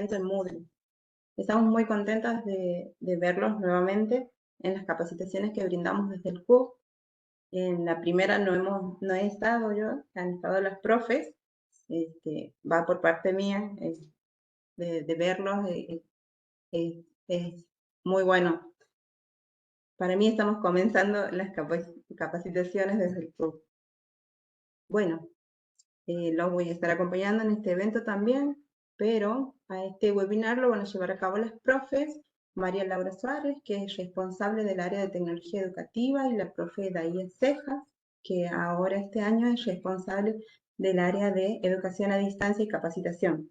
seguimiento en Moodle. Estamos muy contentas de verlos nuevamente en las capacitaciones que brindamos desde el CUB. En la primera no he estado yo, han estado las profes, va por parte mía, de verlos, es muy bueno. Para mí estamos comenzando las capacitaciones desde el CUB. Bueno, los voy a estar acompañando en este evento también, pero a este webinar lo van a llevar a cabo las profes María Laura Suárez, que es responsable del área de tecnología educativa, y la profe Daía Cejas, que ahora este año es responsable del área de educación a distancia y capacitación.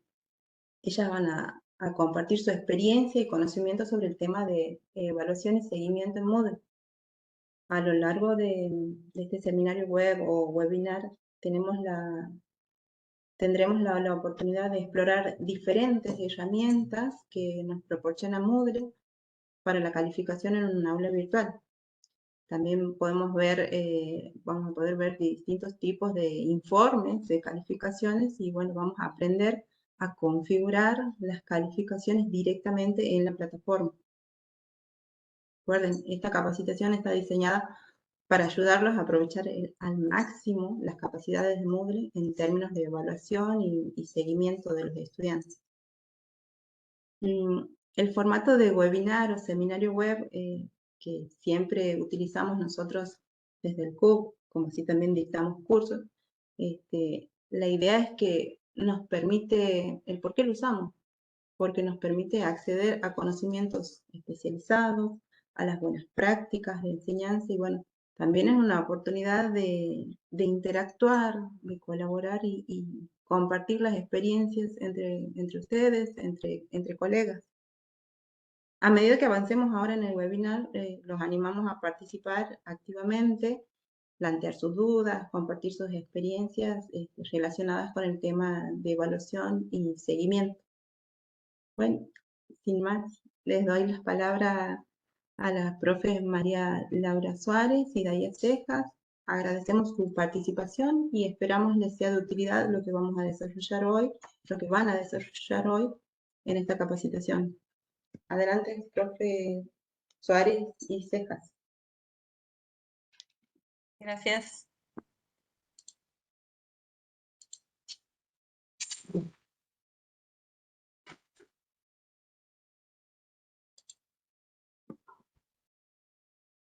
Ellas van a compartir su experiencia y conocimiento sobre el tema de evaluación y seguimiento en Moodle. A lo largo de este seminario web o webinar tendremos la oportunidad de explorar diferentes herramientas que nos proporciona Moodle para la calificación en un aula virtual. También vamos a poder ver distintos tipos de informes de calificaciones y bueno, vamos a aprender a configurar las calificaciones directamente en la plataforma. Recuerden, esta capacitación está diseñada para ayudarlos a aprovechar al máximo las capacidades de Moodle en términos de evaluación y seguimiento de los estudiantes. El formato de webinar o seminario web que siempre utilizamos nosotros desde el CUB, como así también dictamos cursos, la idea es que nos permite, ¿el por qué lo usamos? Porque nos permite acceder a conocimientos especializados, a las buenas prácticas de enseñanza y bueno, también es una oportunidad de interactuar, de colaborar y compartir las experiencias entre ustedes, entre colegas. A medida que avancemos ahora en el webinar, los animamos a participar activamente, plantear sus dudas, compartir sus experiencias relacionadas con el tema de evaluación y seguimiento. Bueno, sin más, les doy las palabras a las profes María Laura Suárez y Daía Cejas. Agradecemos su participación y esperamos les sea de utilidad lo que vamos a desarrollar hoy, lo que van a desarrollar hoy en esta capacitación. Adelante, profe Suárez y Cejas. Gracias.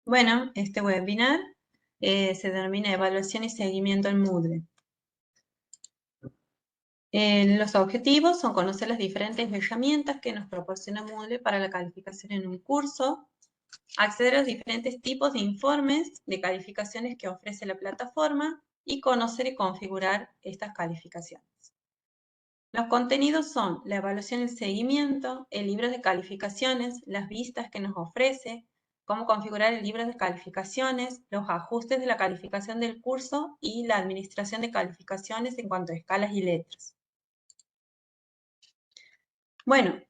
Bueno, este webinar se denomina Evaluación y Seguimiento en Moodle. Los objetivos son conocer las diferentes herramientas que nos proporciona Moodle para la calificación en un curso, acceder a los diferentes tipos de informes de calificaciones que ofrece la plataforma y conocer y configurar estas calificaciones. Los contenidos son la evaluación y el seguimiento, el libro de calificaciones, las vistas que nos ofrece, cómo configurar el libro de calificaciones, los ajustes de la calificación del curso y la administración de calificaciones en cuanto a escalas y letras. Bueno,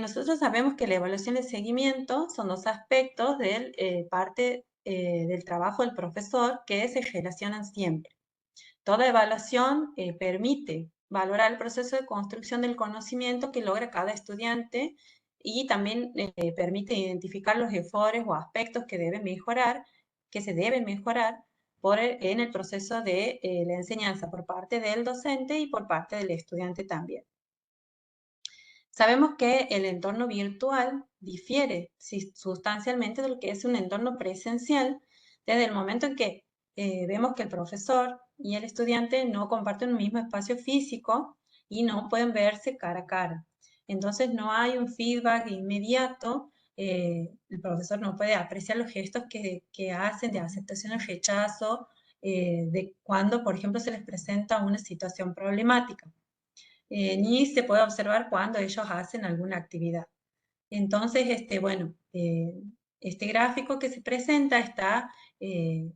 nosotros sabemos que la evaluación y el seguimiento son dos aspectos de parte del trabajo del profesor que se relacionan siempre. Toda evaluación permite valorar el proceso de construcción del conocimiento que logra cada estudiante y también permite identificar los errores o aspectos que se deben mejorar en el proceso de la enseñanza por parte del docente y por parte del estudiante también. Sabemos que el entorno virtual difiere sustancialmente de lo que es un entorno presencial desde el momento en que vemos que el profesor y el estudiante no comparten un mismo espacio físico y no pueden verse cara a cara. Entonces no hay un feedback inmediato, el profesor no puede apreciar los gestos que hacen de aceptación o rechazo de cuando, por ejemplo, se les presenta una situación problemática. Ni se puede observar cuando ellos hacen alguna actividad. Entonces, bueno, este gráfico que se presenta está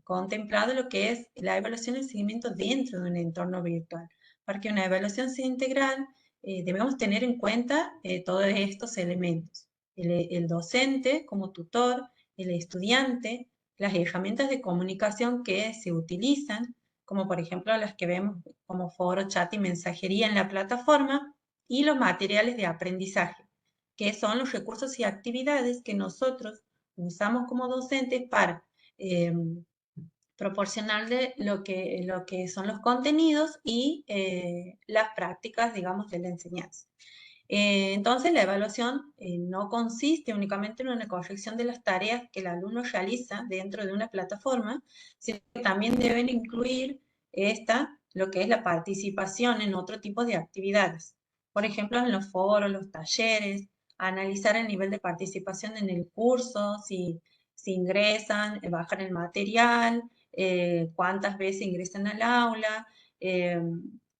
contemplado lo que es la evaluación y el seguimiento dentro de un entorno virtual. Para que una evaluación sea integral, debemos tener en cuenta todos estos elementos. El docente como tutor, el estudiante, las herramientas de comunicación que se utilizan, como por ejemplo las que vemos como foro, chat y mensajería en la plataforma, y los materiales de aprendizaje, que son los recursos y actividades que nosotros usamos como docentes para proporcionarle lo que son los contenidos y las prácticas, digamos, de la enseñanza. Entonces, la evaluación no consiste únicamente en una corrección de las tareas que el alumno realiza dentro de una plataforma, sino que también deben incluir lo que es la participación en otro tipo de actividades. Por ejemplo, en los foros, los talleres, analizar el nivel de participación en el curso, si ingresan, bajan el material, cuántas veces ingresan al aula,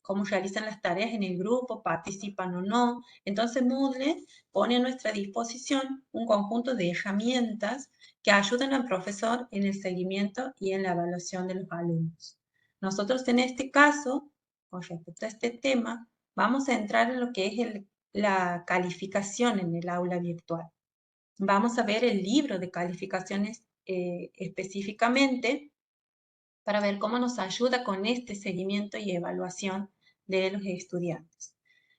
cómo realizan las tareas en el grupo, participan o no. Entonces Moodle pone a nuestra disposición un conjunto de herramientas que ayudan al profesor en el seguimiento y en la evaluación de los alumnos. Nosotros en este caso, con respecto a este tema, vamos a entrar en lo que es la calificación en el aula virtual. Vamos a ver el libro de calificaciones específicamente para ver cómo nos ayuda con este seguimiento y evaluación de los estudiantes.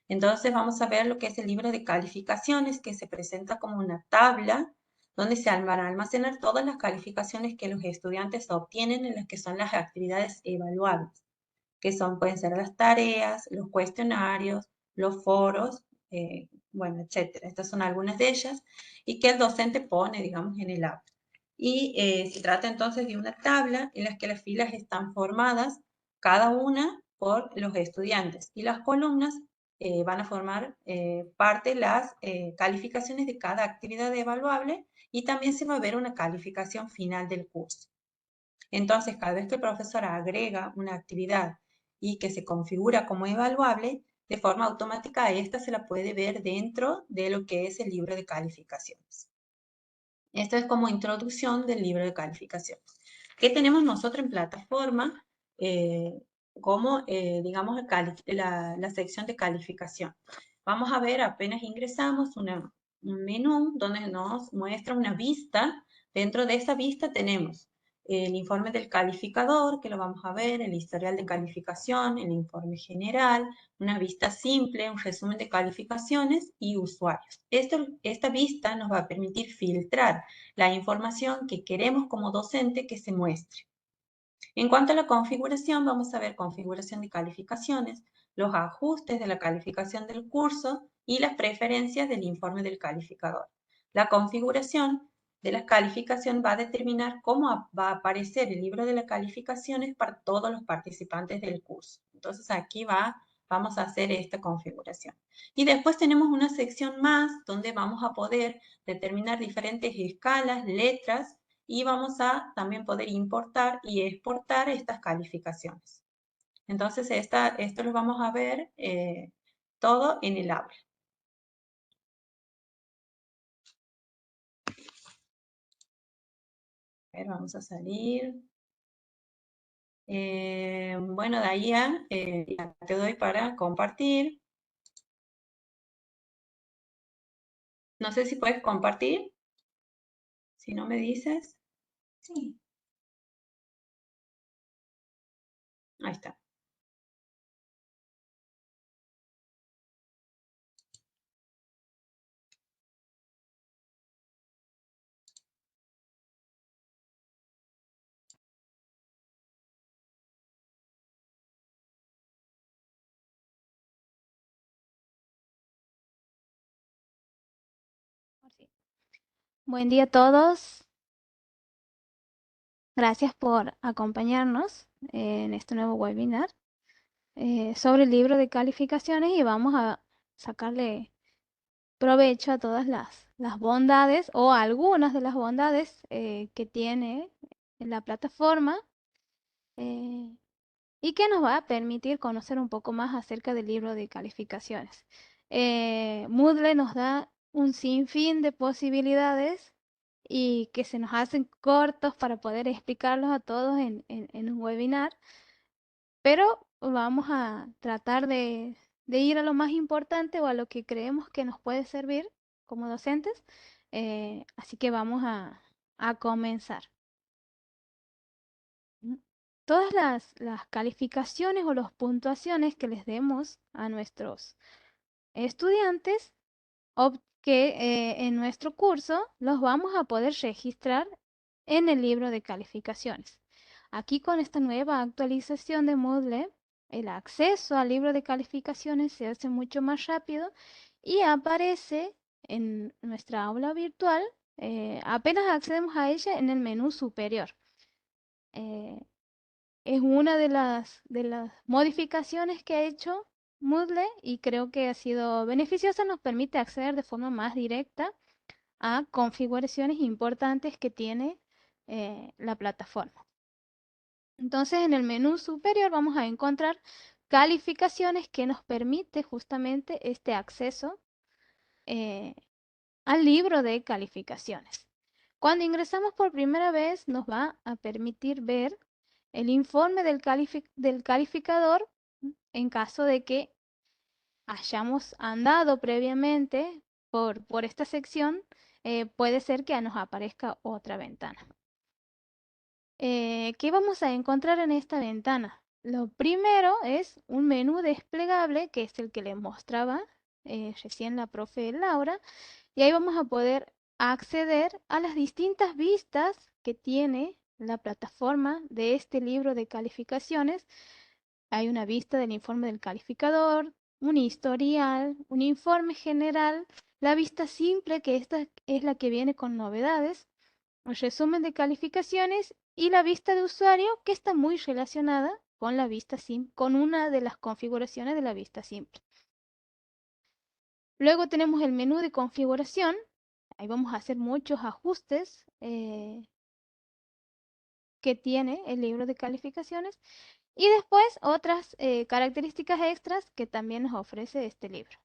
Entonces vamos a ver lo que es el libro de calificaciones, que se presenta como una tabla donde se van a almacenar todas las calificaciones que los estudiantes obtienen en las que son las actividades evaluables, que son, pueden ser las tareas, los cuestionarios, los foros, bueno, etcétera. Estas son algunas de ellas y que el docente pone, digamos, en el aula. Y se trata entonces de una tabla en la que las filas están formadas cada una por los estudiantes y las columnas van a formar parte de las calificaciones de cada actividad evaluable y también se va a ver una calificación final del curso. Entonces, cada vez que el profesor agrega una actividad y que se configura como evaluable, de forma automática esta se la puede ver dentro de lo que es el libro de calificaciones. Esto es como introducción del libro de calificaciones. ¿Qué tenemos nosotros en plataforma? Digamos, la sección de calificación. Vamos a ver, apenas ingresamos, un menú donde nos muestra una vista. Dentro de esa vista tenemos el informe del calificador, que lo vamos a ver, el historial de calificación, el informe general, una vista simple, un resumen de calificaciones y usuarios. Esta vista nos va a permitir filtrar la información que queremos como docente que se muestre. En cuanto a la configuración, vamos a ver configuración de calificaciones, los ajustes de la calificación del curso y las preferencias del informe del calificador. La configuración de la calificación va a determinar cómo va a aparecer el libro de las calificaciones para todos los participantes del curso. Entonces aquí vamos a hacer esta configuración. Y después tenemos una sección más donde vamos a poder determinar diferentes escalas, letras y vamos a también poder importar y exportar estas calificaciones. Entonces, esto lo vamos a ver todo en el aula. A ver, vamos a salir. Bueno, Daía, ya te doy para compartir. No sé si puedes compartir. Si no me dices. Sí. Ahí está. Buen día a todos. Gracias por acompañarnos en este nuevo webinar sobre el libro de calificaciones y vamos a sacarle provecho a todas las bondades o algunas de las bondades que tiene en la plataforma y que nos va a permitir conocer un poco más acerca del libro de calificaciones. Moodle nos da un sinfín de posibilidades y que se nos hacen cortos para poder explicarlos a todos en un webinar, pero vamos a tratar de ir a lo más importante o a lo que creemos que nos puede servir como docentes. Así que vamos a comenzar. Todas las calificaciones o las puntuaciones que les demos a nuestros estudiantes que en nuestro curso los vamos a poder registrar en el libro de calificaciones. Aquí con esta nueva actualización de Moodle, el acceso al libro de calificaciones se hace mucho más rápido y aparece en nuestra aula virtual, apenas accedemos a ella en el menú superior. Es una de las modificaciones que ha hecho Moodle y creo que ha sido beneficiosa, nos permite acceder de forma más directa a configuraciones importantes que tiene la plataforma. Entonces, en el menú superior vamos a encontrar calificaciones que nos permite justamente este acceso al libro de calificaciones. Cuando ingresamos por primera vez, nos va a permitir ver el informe del calificador en caso de que hayamos andado previamente por esta sección, puede ser que nos aparezca otra ventana. ¿Qué vamos a encontrar en esta ventana? Lo primero es un menú desplegable, que es el que les mostraba recién la profe Laura, y ahí vamos a poder acceder a las distintas vistas que tiene la plataforma de este libro de calificaciones. Hay una vista del informe del calificador, un historial, un informe general, la vista simple, que esta es la que viene con novedades, el resumen de calificaciones y la vista de usuario, que está muy relacionada con la vista simple, con una de las configuraciones de la vista simple. Luego tenemos el menú de configuración. Ahí vamos a hacer muchos ajustes que tiene el libro de calificaciones. Y después otras características extras que también nos ofrece este libro.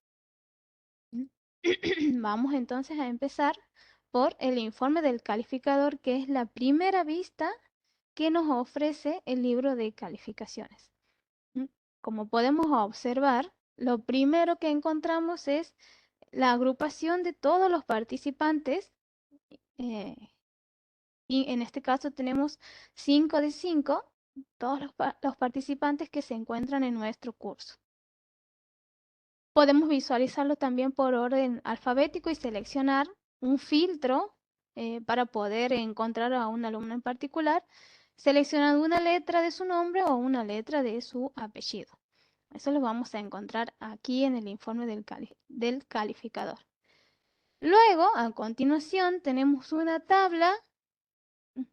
Vamos entonces a empezar por el informe del calificador, que es la primera vista que nos ofrece el libro de calificaciones. Como podemos observar, lo primero que encontramos es la agrupación de todos los participantes. Y en este caso tenemos 5 de 5, todos los participantes que se encuentran en nuestro curso. Podemos visualizarlo también por orden alfabético y seleccionar un filtro para poder encontrar a un alumno en particular, seleccionando una letra de su nombre o una letra de su apellido. Eso lo vamos a encontrar aquí en el informe del calificador. Luego, a continuación, tenemos una tabla.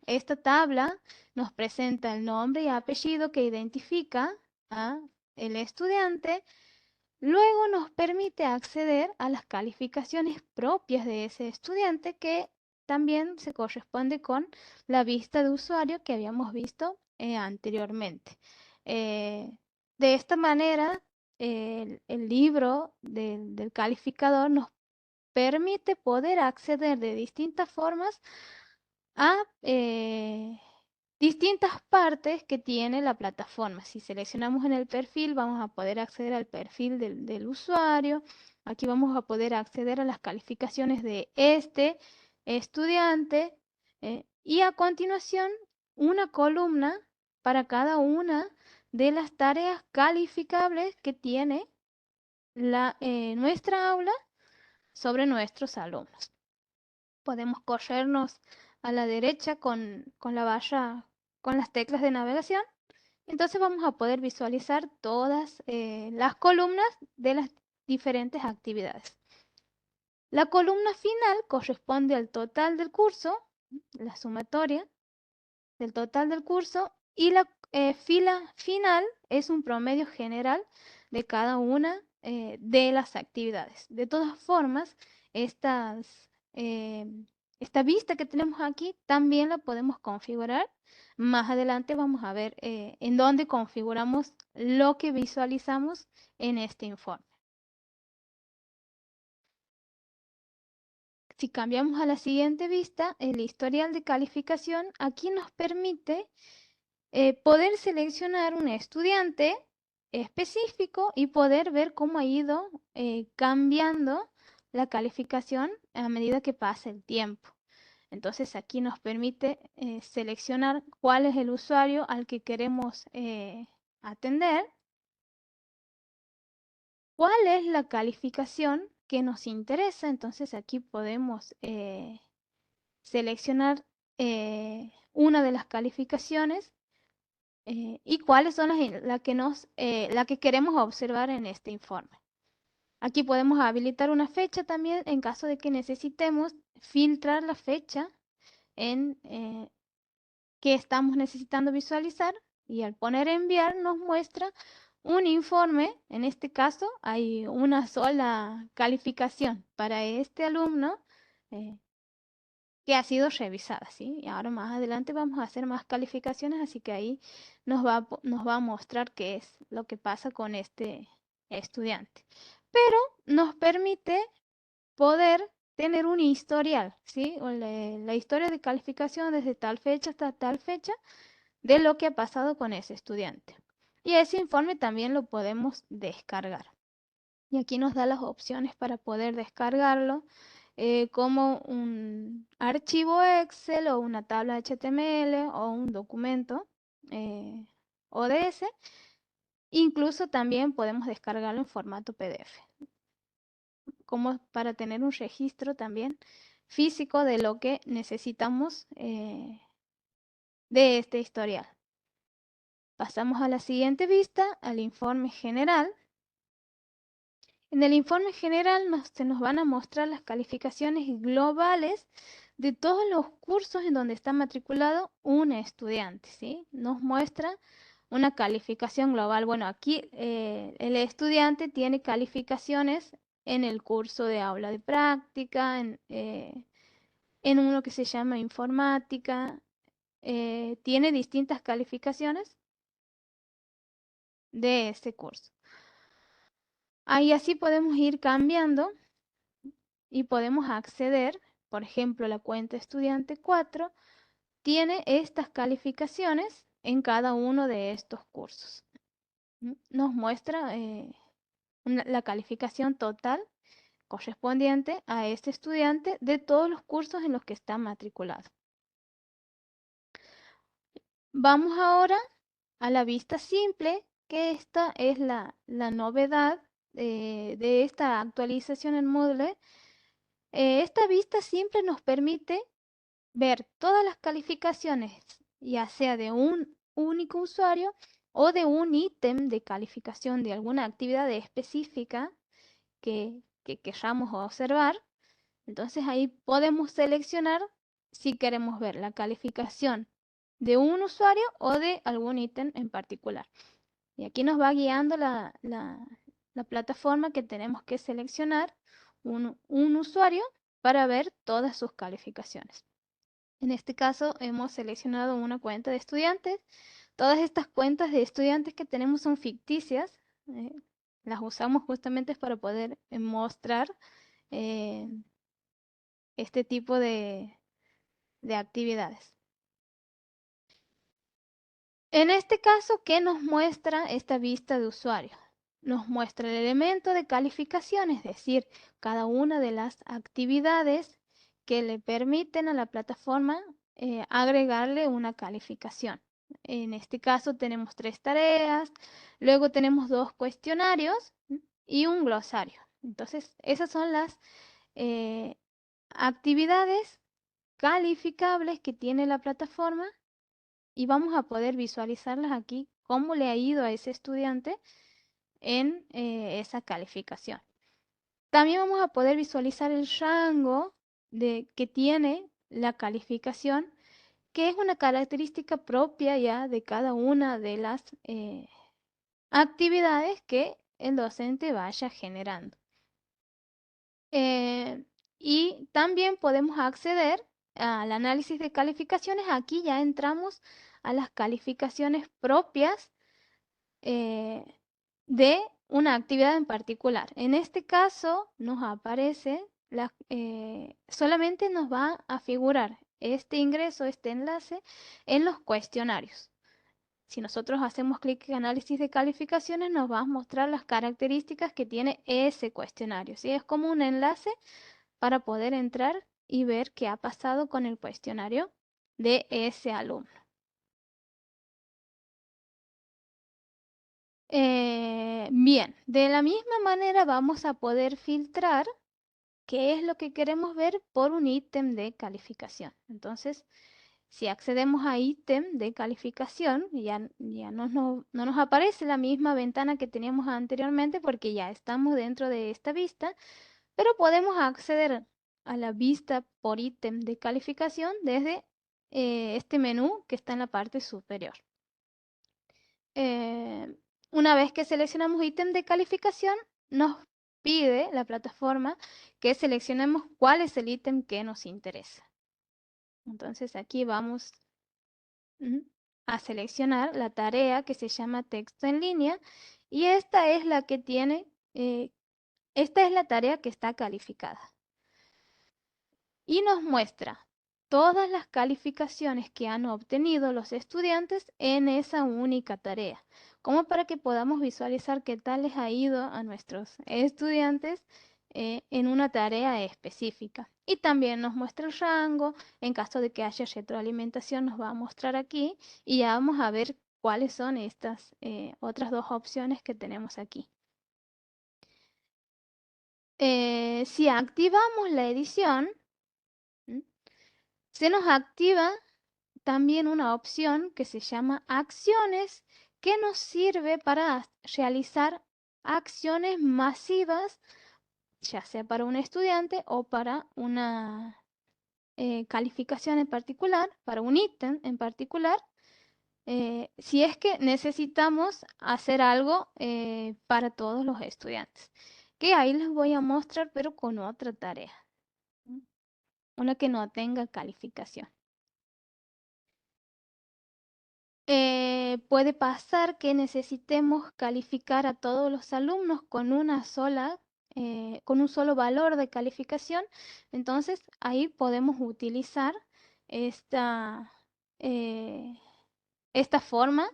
Esta tabla nos presenta el nombre y apellido que identifica a el estudiante. Luego nos permite acceder a las calificaciones propias de ese estudiante, que también se corresponde con la vista de usuario que habíamos visto anteriormente. De esta manera, el libro del calificador nos permite poder acceder de distintas formas a distintas partes que tiene la plataforma. Si seleccionamos en el perfil, vamos a poder acceder al perfil del usuario. Aquí vamos a poder acceder a las calificaciones de este estudiante. Y a continuación, una columna para cada una de las tareas calificables que tiene nuestra aula sobre nuestros alumnos. Podemos corrernos a la derecha con la barra, con las teclas de navegación. Entonces vamos a poder visualizar todas las columnas de las diferentes actividades. La columna final corresponde al total del curso, la sumatoria del total del curso, y la fila final es un promedio general de cada una de las actividades. De todas formas, esta vista que tenemos aquí también la podemos configurar. Más adelante vamos a ver en dónde configuramos lo que visualizamos en este informe. Si cambiamos a la siguiente vista, el historial de calificación aquí nos permite poder seleccionar un estudiante específico y poder ver cómo ha ido cambiando la calificación a medida que pasa el tiempo. Entonces aquí nos permite seleccionar cuál es el usuario al que queremos atender. cuál es la calificación que nos interesa. Entonces aquí podemos seleccionar una de las calificaciones y cuáles son la que queremos observar en este informe. Aquí podemos habilitar una fecha también en caso de que necesitemos filtrar la fecha en que estamos necesitando visualizar, y al poner enviar nos muestra un informe. En este caso hay una sola calificación para este alumno que ha sido revisada, ¿sí? Y ahora más adelante vamos a hacer más calificaciones, así que ahí nos va a mostrar qué es lo que pasa con este estudiante. Pero nos permite poder tener un historial, ¿sí? O la historia de calificación desde tal fecha hasta tal fecha de lo que ha pasado con ese estudiante. Y ese informe también lo podemos descargar. Y aquí nos da las opciones para poder descargarlo como un archivo Excel o una tabla HTML o un documento ODS. Incluso también podemos descargarlo en formato PDF, como para tener un registro también físico de lo que necesitamos de este historial. Pasamos a la siguiente vista, al informe general. En el informe general se nos van a mostrar las calificaciones globales de todos los cursos en donde está matriculado un estudiante, ¿sí? Nos muestra una calificación global. Bueno, aquí el estudiante tiene calificaciones en el curso de aula de práctica, en uno que se llama informática. Tiene distintas calificaciones de ese curso. Ahí así podemos ir cambiando y podemos acceder. Por ejemplo, la cuenta estudiante 4 tiene estas calificaciones en cada uno de estos cursos. Nos muestra la calificación total correspondiente a este estudiante de todos los cursos en los que está matriculado. Vamos ahora a la vista simple, que esta es la novedad de esta actualización en Moodle. Esta vista simple nos permite ver todas las calificaciones, ya sea de un único usuario o de un ítem de calificación de alguna actividad específica que queramos observar. Entonces ahí podemos seleccionar si queremos ver la calificación de un usuario o de algún ítem en particular. Y aquí nos va guiando la plataforma que tenemos que seleccionar un usuario para ver todas sus calificaciones. En este caso hemos seleccionado una cuenta de estudiantes. Todas estas cuentas de estudiantes que tenemos son ficticias. Las usamos justamente para poder mostrar eh, este tipo de actividades. En este caso, ¿qué nos muestra esta vista de usuario? Nos muestra el elemento de calificación, es decir, cada una de las actividades que le permiten a la plataforma agregarle una calificación. En este caso tenemos 3 tareas, luego tenemos 2 cuestionarios y un glosario. Entonces, esas son las actividades calificables que tiene la plataforma y vamos a poder visualizarlas aquí, cómo le ha ido a ese estudiante en esa calificación. También vamos a poder visualizar el rango que tiene la calificación, que es una característica propia ya de cada una de las actividades que el docente vaya generando. Y también podemos acceder al análisis de calificaciones. Aquí ya entramos a las calificaciones propias de una actividad en particular. En este caso nos aparece, solamente nos va a figurar este ingreso, este enlace en los cuestionarios. Si nosotros hacemos clic en análisis de calificaciones, nos va a mostrar las características que tiene ese cuestionario. ¿Sí? Es como un enlace para poder entrar y ver qué ha pasado con el cuestionario de ese alumno. Bien, de la misma manera vamos a poder filtrar qué es lo que queremos ver por un ítem de calificación. Entonces, si accedemos a ítem de calificación, ya no nos aparece la misma ventana que teníamos anteriormente porque ya estamos dentro de esta vista, pero podemos acceder a la vista por ítem de calificación desde este menú que está en la parte superior. Una vez que seleccionamos ítem de calificación, nos pide la plataforma que seleccionemos cuál es el ítem que nos interesa. Entonces aquí vamos a seleccionar la tarea que se llama texto en línea y esta es la que tiene, esta es la tarea que está calificada. Y nos muestra todas las calificaciones que han obtenido los estudiantes en esa única tarea, como para que podamos visualizar qué tal les ha ido a nuestros estudiantes en una tarea específica. Y también nos muestra el rango, en caso de que haya retroalimentación nos va a mostrar aquí y ya vamos a ver cuáles son estas otras dos opciones que tenemos aquí. Si activamos la edición, se nos activa también una opción que se llama acciones, que nos sirve para realizar acciones masivas, ya sea para un estudiante o para una calificación en particular, para un ítem en particular, si es que necesitamos hacer algo para todos los estudiantes. Que ahí les voy a mostrar, pero con otra tarea, una que no tenga calificación. Puede pasar que necesitemos calificar a todos los alumnos con con un solo valor de calificación. Entonces ahí podemos utilizar esta, esta forma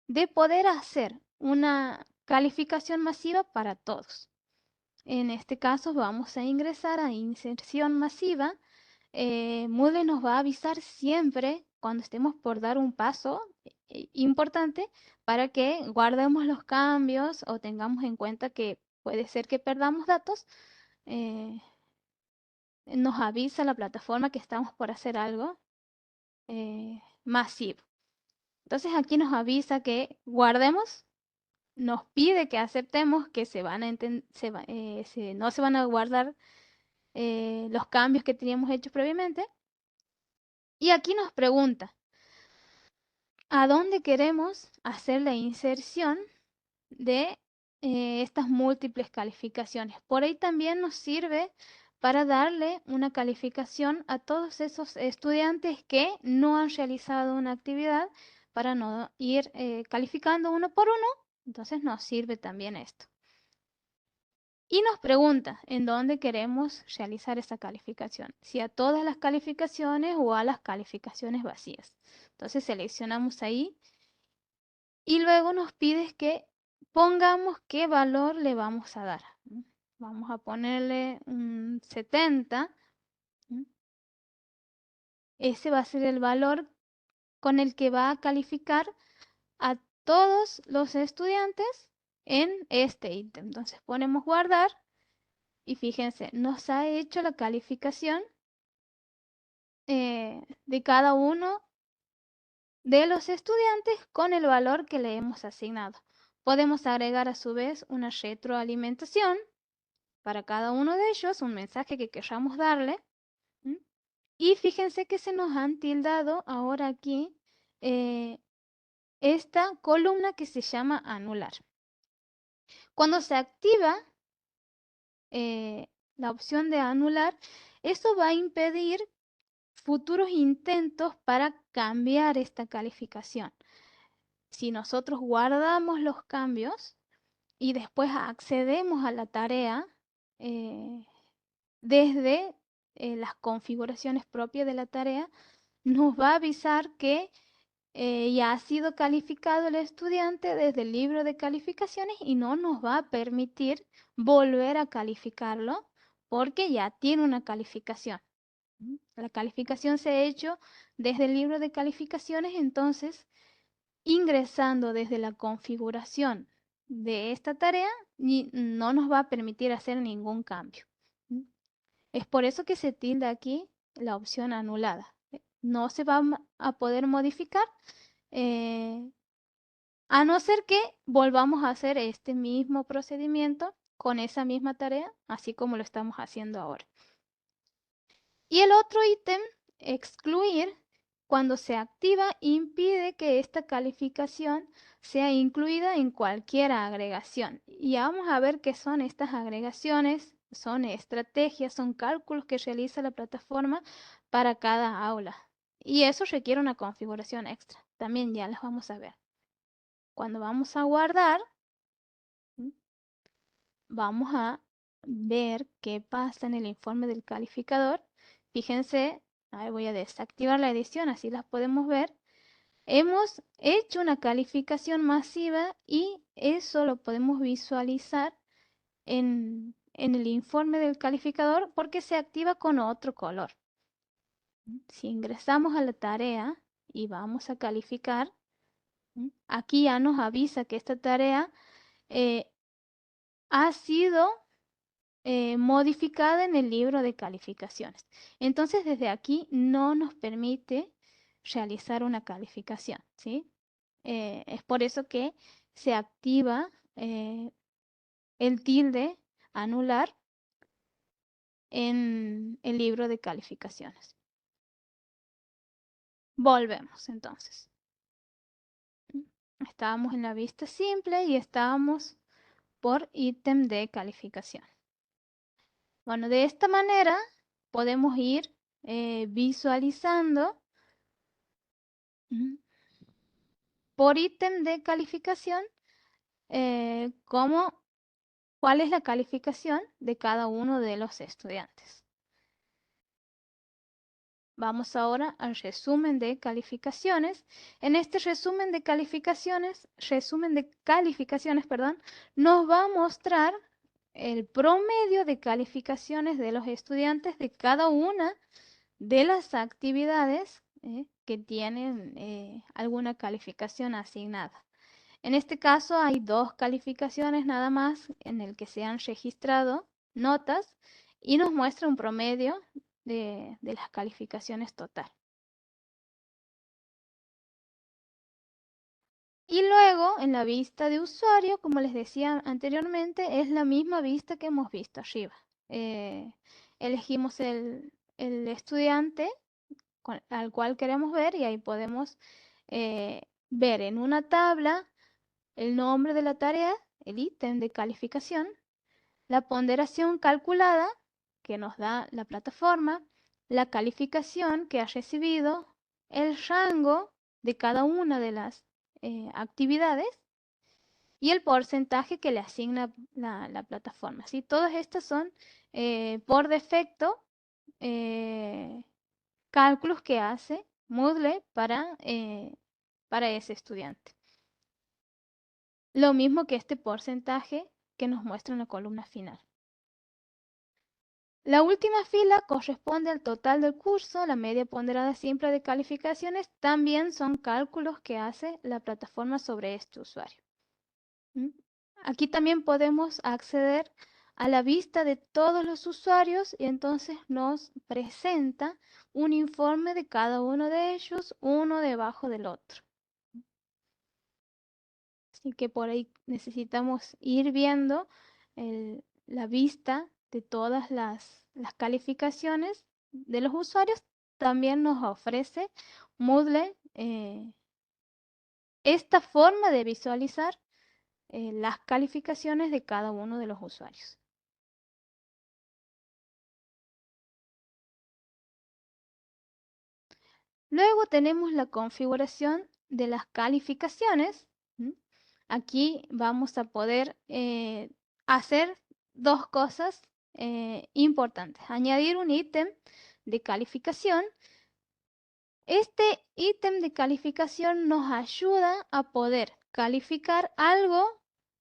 de poder hacer una calificación masiva para todos. En este caso vamos a ingresar a inserción masiva. Moodle nos va a avisar siempre cuando estemos por dar un paso importante para que guardemos los cambios o tengamos en cuenta que puede ser que perdamos datos. Nos avisa la plataforma que estamos por hacer algo masivo. Entonces aquí nos avisa que guardemos, nos pide que aceptemos que no se van a guardar los cambios que teníamos hechos previamente. Y aquí nos pregunta, ¿a dónde queremos hacer la inserción de estas múltiples calificaciones? Por ahí también nos sirve para darle una calificación a todos esos estudiantes que no han realizado una actividad para no ir calificando uno por uno. Entonces nos sirve también esto. Y nos pregunta en dónde queremos realizar esa calificación, si a todas las calificaciones o a las calificaciones vacías. Entonces seleccionamos ahí y luego nos pide que pongamos qué valor le vamos a dar. Vamos a ponerle un 70. Ese va a ser el valor con el que va a calificar a todos los estudiantes en este ítem. Entonces ponemos guardar. Y fíjense, nos ha hecho la calificación de cada uno de los estudiantes con el valor que le hemos asignado. Podemos agregar a su vez una retroalimentación para cada uno de ellos, un mensaje que queramos darle. Y fíjense que se nos han tildado ahora aquí esta columna que se llama anular. Cuando se activa la opción de anular, eso va a impedir futuros intentos para cambiar esta calificación. Si nosotros guardamos los cambios y después accedemos a la tarea desde las configuraciones propias de la tarea, nos va a avisar que ya ha sido calificado el estudiante desde el libro de calificaciones y no nos va a permitir volver a calificarlo porque ya tiene una calificación. La calificación se ha hecho desde el libro de calificaciones, entonces ingresando desde la configuración de esta tarea no nos va a permitir hacer ningún cambio. Es por eso que se tilda aquí la opción anulada. No se va a poder modificar a no ser que volvamos a hacer este mismo procedimiento con esa misma tarea, así como lo estamos haciendo ahora. Y el otro ítem, excluir, cuando se activa, impide que esta calificación sea incluida en cualquier agregación. Y vamos a ver qué son estas agregaciones. Son estrategias, son cálculos que realiza la plataforma para cada aula. Y eso requiere una configuración extra. También ya las vamos a ver. Cuando vamos a guardar, vamos a ver qué pasa en el informe del calificador. Fíjense, ahí voy a desactivar la edición, así las podemos ver. Hemos hecho una calificación masiva y eso lo podemos visualizar en el informe del calificador porque se activa con otro color. Si ingresamos a la tarea y vamos a calificar, aquí ya nos avisa que esta tarea ha sido modificada en el libro de calificaciones. Entonces, desde aquí no nos permite realizar una calificación, ¿sí? Es por eso que se activa el tilde anular en el libro de calificaciones. Volvemos entonces. Estábamos en la vista simple y estábamos por ítem de calificación. Bueno, de esta manera podemos ir visualizando por ítem de calificación cuál es la calificación de cada uno de los estudiantes. Vamos ahora al resumen de calificaciones. En este resumen de calificaciones, perdón, nos va a mostrar el promedio de calificaciones de los estudiantes de cada una de las actividades que tienen alguna calificación asignada. En este caso hay 2 calificaciones nada más en el que se han registrado notas y nos muestra un promedio de las calificaciones total. Y luego en la vista de usuario, como les decía anteriormente, es la misma vista que hemos visto arriba. Elegimos el estudiante al cual queremos ver y ahí podemos ver en una tabla el nombre de la tarea, el ítem de calificación, la ponderación calculada que nos da la plataforma, la calificación que ha recibido, el rango de cada una de las actividades y el porcentaje que le asigna la plataforma. ¿Sí? Todas estas son por defecto cálculos que hace Moodle para ese estudiante. Lo mismo que este porcentaje que nos muestra en la columna final. La última fila corresponde al total del curso. La media ponderada simple de calificaciones también son cálculos que hace la plataforma sobre este usuario. Aquí también podemos acceder a la vista de todos los usuarios y entonces nos presenta un informe de cada uno de ellos, uno debajo del otro. Así que por ahí necesitamos ir viendo la vista de todas las calificaciones de los usuarios. También nos ofrece Moodle esta forma de visualizar las calificaciones de cada uno de los usuarios. Luego tenemos la configuración de las calificaciones. Aquí vamos a poder hacer 2 cosas importantes. Añadir un ítem de calificación. Este ítem de calificación nos ayuda a poder calificar algo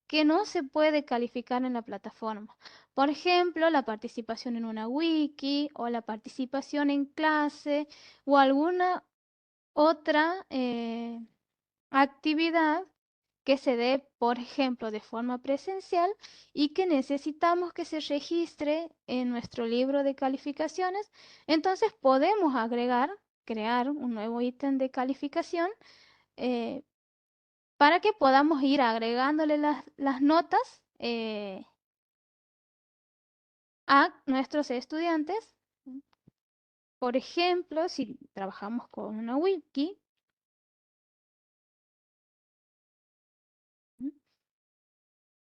que no se puede calificar en la plataforma. Por ejemplo, la participación en una wiki o la participación en clase o alguna otra actividad que se dé, por ejemplo, de forma presencial y que necesitamos que se registre en nuestro libro de calificaciones. Entonces podemos crear un nuevo ítem de calificación eh, para que podamos ir agregándole las notas a nuestros estudiantes. Por ejemplo, si trabajamos con una wiki,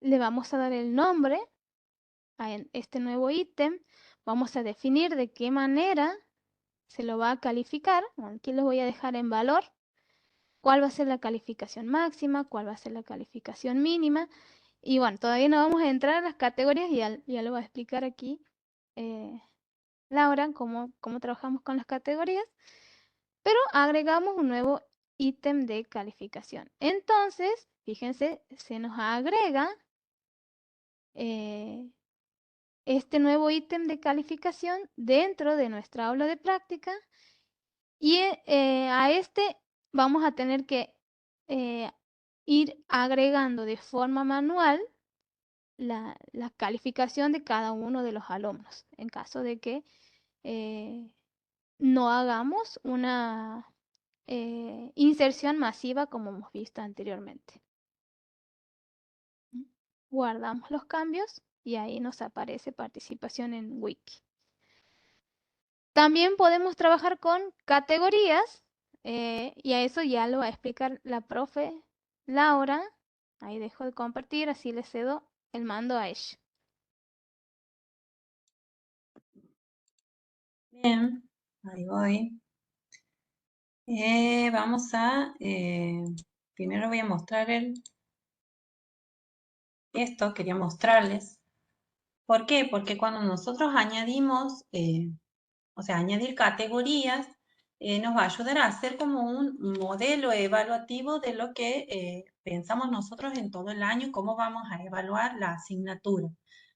le vamos a dar el nombre a este nuevo ítem, vamos a definir de qué manera se lo va a calificar. Aquí lo voy a dejar en valor. ¿Cuál va a ser la calificación máxima? ¿Cuál va a ser la calificación mínima? Y bueno, todavía no vamos a entrar a las categorías, ya lo va a explicar aquí Laura, cómo trabajamos con las categorías, pero agregamos un nuevo ítem de calificación. Entonces, fíjense, se nos agrega este nuevo ítem de calificación dentro de nuestra aula de práctica y a este vamos a tener que ir agregando de forma manual la calificación de cada uno de los alumnos en caso de que no hagamos una inserción masiva como hemos visto anteriormente. Guardamos los cambios y ahí nos aparece participación en Wiki. También podemos trabajar con categorías y a eso ya lo va a explicar la profe Laura. Ahí dejo de compartir, así le cedo el mando a ella. Bien, ahí voy. Vamos a, primero voy a mostrar esto, quería mostrarles. ¿Por qué? Porque cuando nosotros añadimos, o sea, añadir categorías, nos va a ayudar a hacer como un modelo evaluativo de lo que pensamos nosotros en todo el año, cómo vamos a evaluar la asignatura.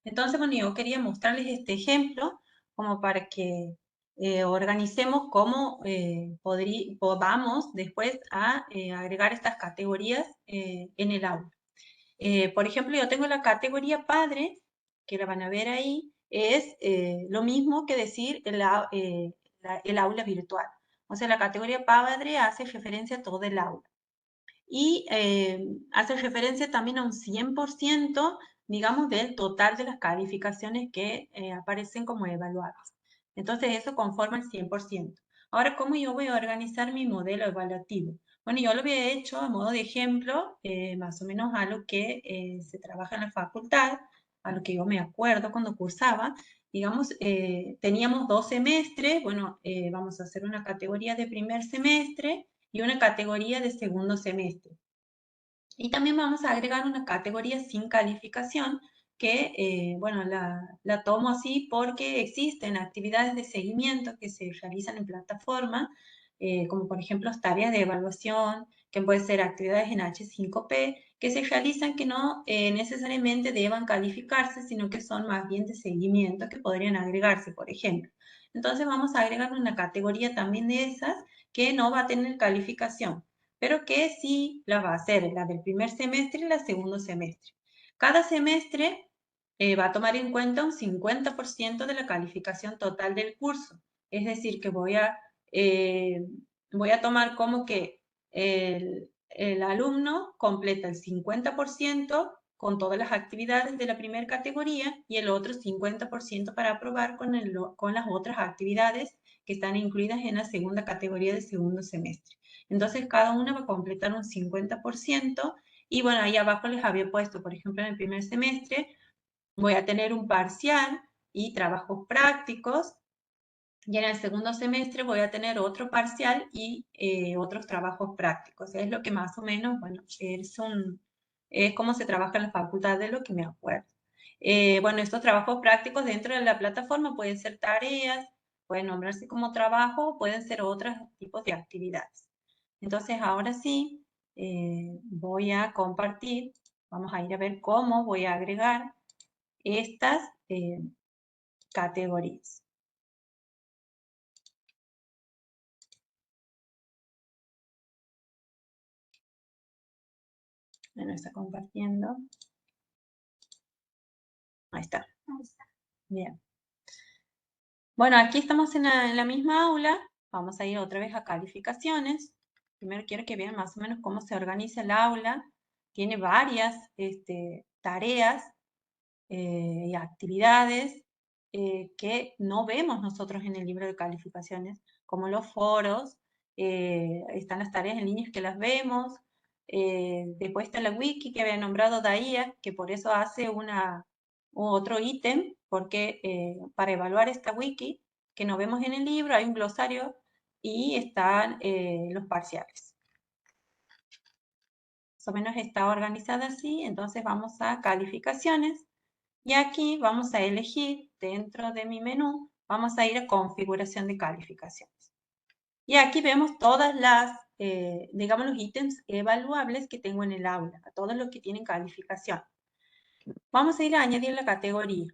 Entonces, bueno, yo quería mostrarles este ejemplo como para que organicemos cómo vamos después a agregar estas categorías en el aula. Por ejemplo, yo tengo la categoría padre, que la van a ver ahí, es lo mismo que decir el aula virtual. O sea, la categoría padre hace referencia a todo el aula. Y hace referencia también a un 100%, digamos, del total de las calificaciones que aparecen como evaluadas. Entonces, eso conforma el 100%. Ahora, ¿cómo yo voy a organizar mi modelo evaluativo? Bueno, yo lo había hecho a modo de ejemplo, más o menos a lo que se trabaja en la facultad, a lo que yo me acuerdo cuando cursaba. Digamos, teníamos 2 semestres, bueno, vamos a hacer una categoría de primer semestre y una categoría de segundo semestre. Y también vamos a agregar una categoría sin calificación que, bueno, la tomo así porque existen actividades de seguimiento que se realizan en plataforma, como por ejemplo tareas de evaluación, que pueden ser actividades en H5P, que se realizan que no necesariamente deban calificarse, sino que son más bien de seguimiento que podrían agregarse, por ejemplo. Entonces vamos a agregar una categoría también de esas que no va a tener calificación, pero que sí la va a hacer, la del primer semestre y la segundo semestre. Cada semestre va a tomar en cuenta un 50% de la calificación total del curso. Es decir, que voy a tomar como que el alumno completa el 50% con todas las actividades de la primera categoría y el otro 50% para aprobar con las otras actividades que están incluidas en la segunda categoría del segundo semestre. Entonces, cada una va a completar un 50% y bueno, ahí abajo les había puesto, por ejemplo, en el primer semestre voy a tener un parcial y trabajos prácticos y en el segundo semestre voy a tener otro parcial y otros trabajos prácticos. Es lo que más o menos, bueno, es como se trabaja en la facultad, de lo que me acuerdo. Bueno, estos trabajos prácticos dentro de la plataforma pueden ser tareas, pueden nombrarse como trabajo, pueden ser otros tipos de actividades. Entonces, ahora sí, voy a compartir, vamos a ir a ver cómo voy a agregar estas categorías. Bueno, está compartiendo. Ahí está. Bien. Bueno, aquí estamos en la misma aula. Vamos a ir otra vez a calificaciones. Primero quiero que vean más o menos cómo se organiza el aula. Tiene varias tareas y actividades que no vemos nosotros en el libro de calificaciones, como los foros, están las tareas en línea que las vemos, después está la wiki que había nombrado Daía, que por eso hace otro ítem, porque para evaluar esta wiki que no vemos en el libro hay un glosario y están los parciales. Más o menos está organizada así, entonces vamos a calificaciones. Y aquí vamos a elegir dentro de mi menú, vamos a ir a configuración de calificaciones. Y aquí vemos todas las, digamos, los ítems evaluables que tengo en el aula, todos los que tienen calificación. Vamos a ir a añadir la categoría.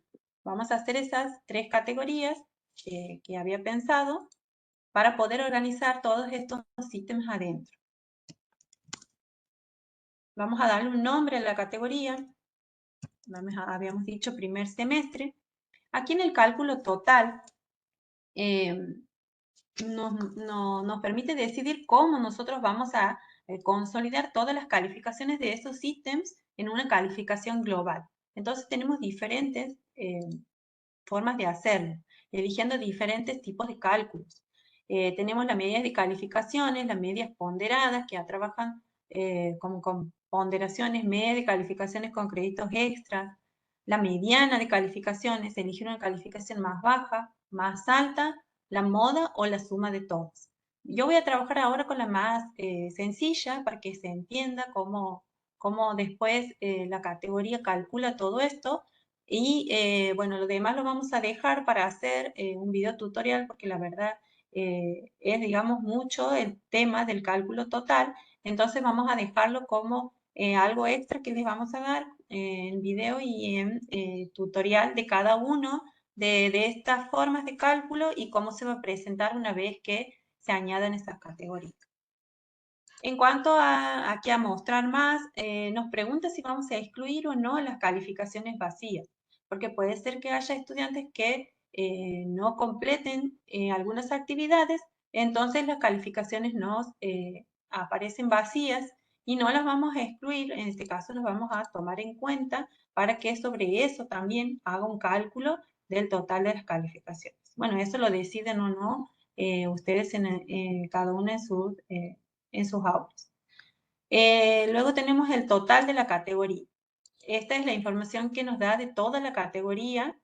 Vamos a hacer esas 3 categorías que había pensado para poder organizar todos estos ítems adentro. Vamos a darle un nombre a la categoría. Habíamos dicho primer semestre. Aquí en el cálculo total nos permite decidir cómo nosotros vamos a consolidar todas las calificaciones de esos ítems en una calificación global. Entonces tenemos diferentes formas de hacerlo, eligiendo diferentes tipos de cálculos. Tenemos las medidas de calificaciones, las medias ponderadas, que ya trabajan con ponderaciones, medias de calificaciones con créditos extras, la mediana de calificaciones, elegir una calificación más baja, más alta, la moda o la suma de todas. Yo voy a trabajar ahora con la más sencilla para que se entienda cómo después la categoría calcula todo esto. Y bueno, lo demás lo vamos a dejar para hacer un video tutorial porque la verdad es, digamos, mucho el tema del cálculo total. Entonces vamos a dejarlo como algo extra que les vamos a dar en video y en tutorial de cada uno de estas formas de cálculo y cómo se va a presentar una vez que se añadan estas categorías. En cuanto a aquí a mostrar más, nos pregunta si vamos a excluir o no las calificaciones vacías, porque puede ser que haya estudiantes que no completen algunas actividades, entonces las calificaciones nos aparecen vacías y no las vamos a excluir, en este caso las vamos a tomar en cuenta para que sobre eso también haga un cálculo del total de las calificaciones. Bueno, eso lo deciden o no ustedes en cada uno en sus aulas. Luego tenemos el total de la categoría. Esta es la información que nos da de toda la categoría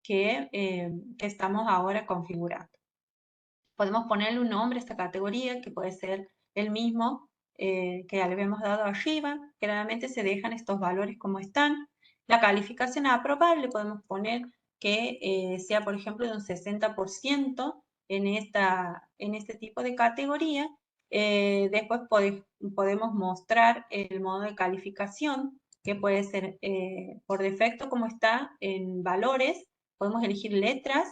que estamos ahora configurando. Podemos ponerle un nombre a esta categoría, que puede ser el mismo que ya le habíamos dado arriba. Generalmente se dejan estos valores como están. La calificación a aprobar le podemos poner que sea, por ejemplo, de un 60% en este tipo de categoría. Después podemos mostrar el modo de calificación, que puede ser por defecto como está en valores. Podemos elegir letras,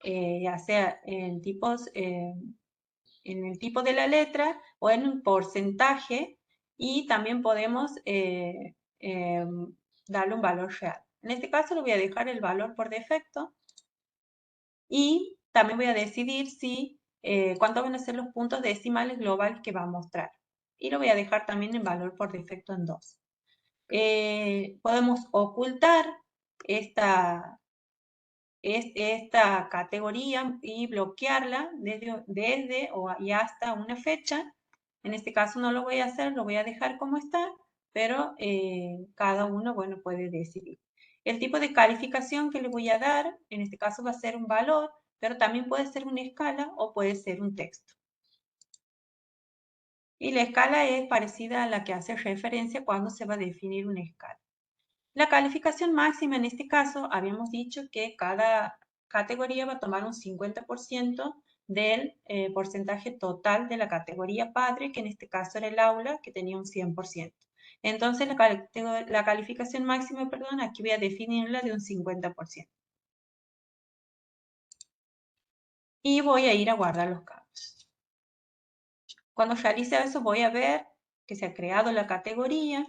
ya sea en el tipo de la letra o en un porcentaje, y también podemos darle un valor real. En este caso le voy a dejar el valor por defecto y también voy a decidir cuántos van a ser los puntos decimales globales que va a mostrar. Y lo voy a dejar también en valor por defecto en 2. Podemos ocultar esta categoría y bloquearla desde y hasta una fecha. En este caso no lo voy a hacer, lo voy a dejar como está, pero cada uno, bueno, puede decidir. El tipo de calificación que le voy a dar, en este caso va a ser un valor, pero también puede ser una escala o puede ser un texto. Y la escala es parecida a la que hace referencia cuando se va a definir una escala. La calificación máxima en este caso, habíamos dicho que cada categoría va a tomar un 50% del porcentaje total de la categoría padre, que en este caso era el aula, que tenía un 100%. Entonces la calificación máxima, perdón, aquí voy a definirla de un 50%. Y voy a ir a guardar los cambios. Cuando realice eso voy a ver que se ha creado la categoría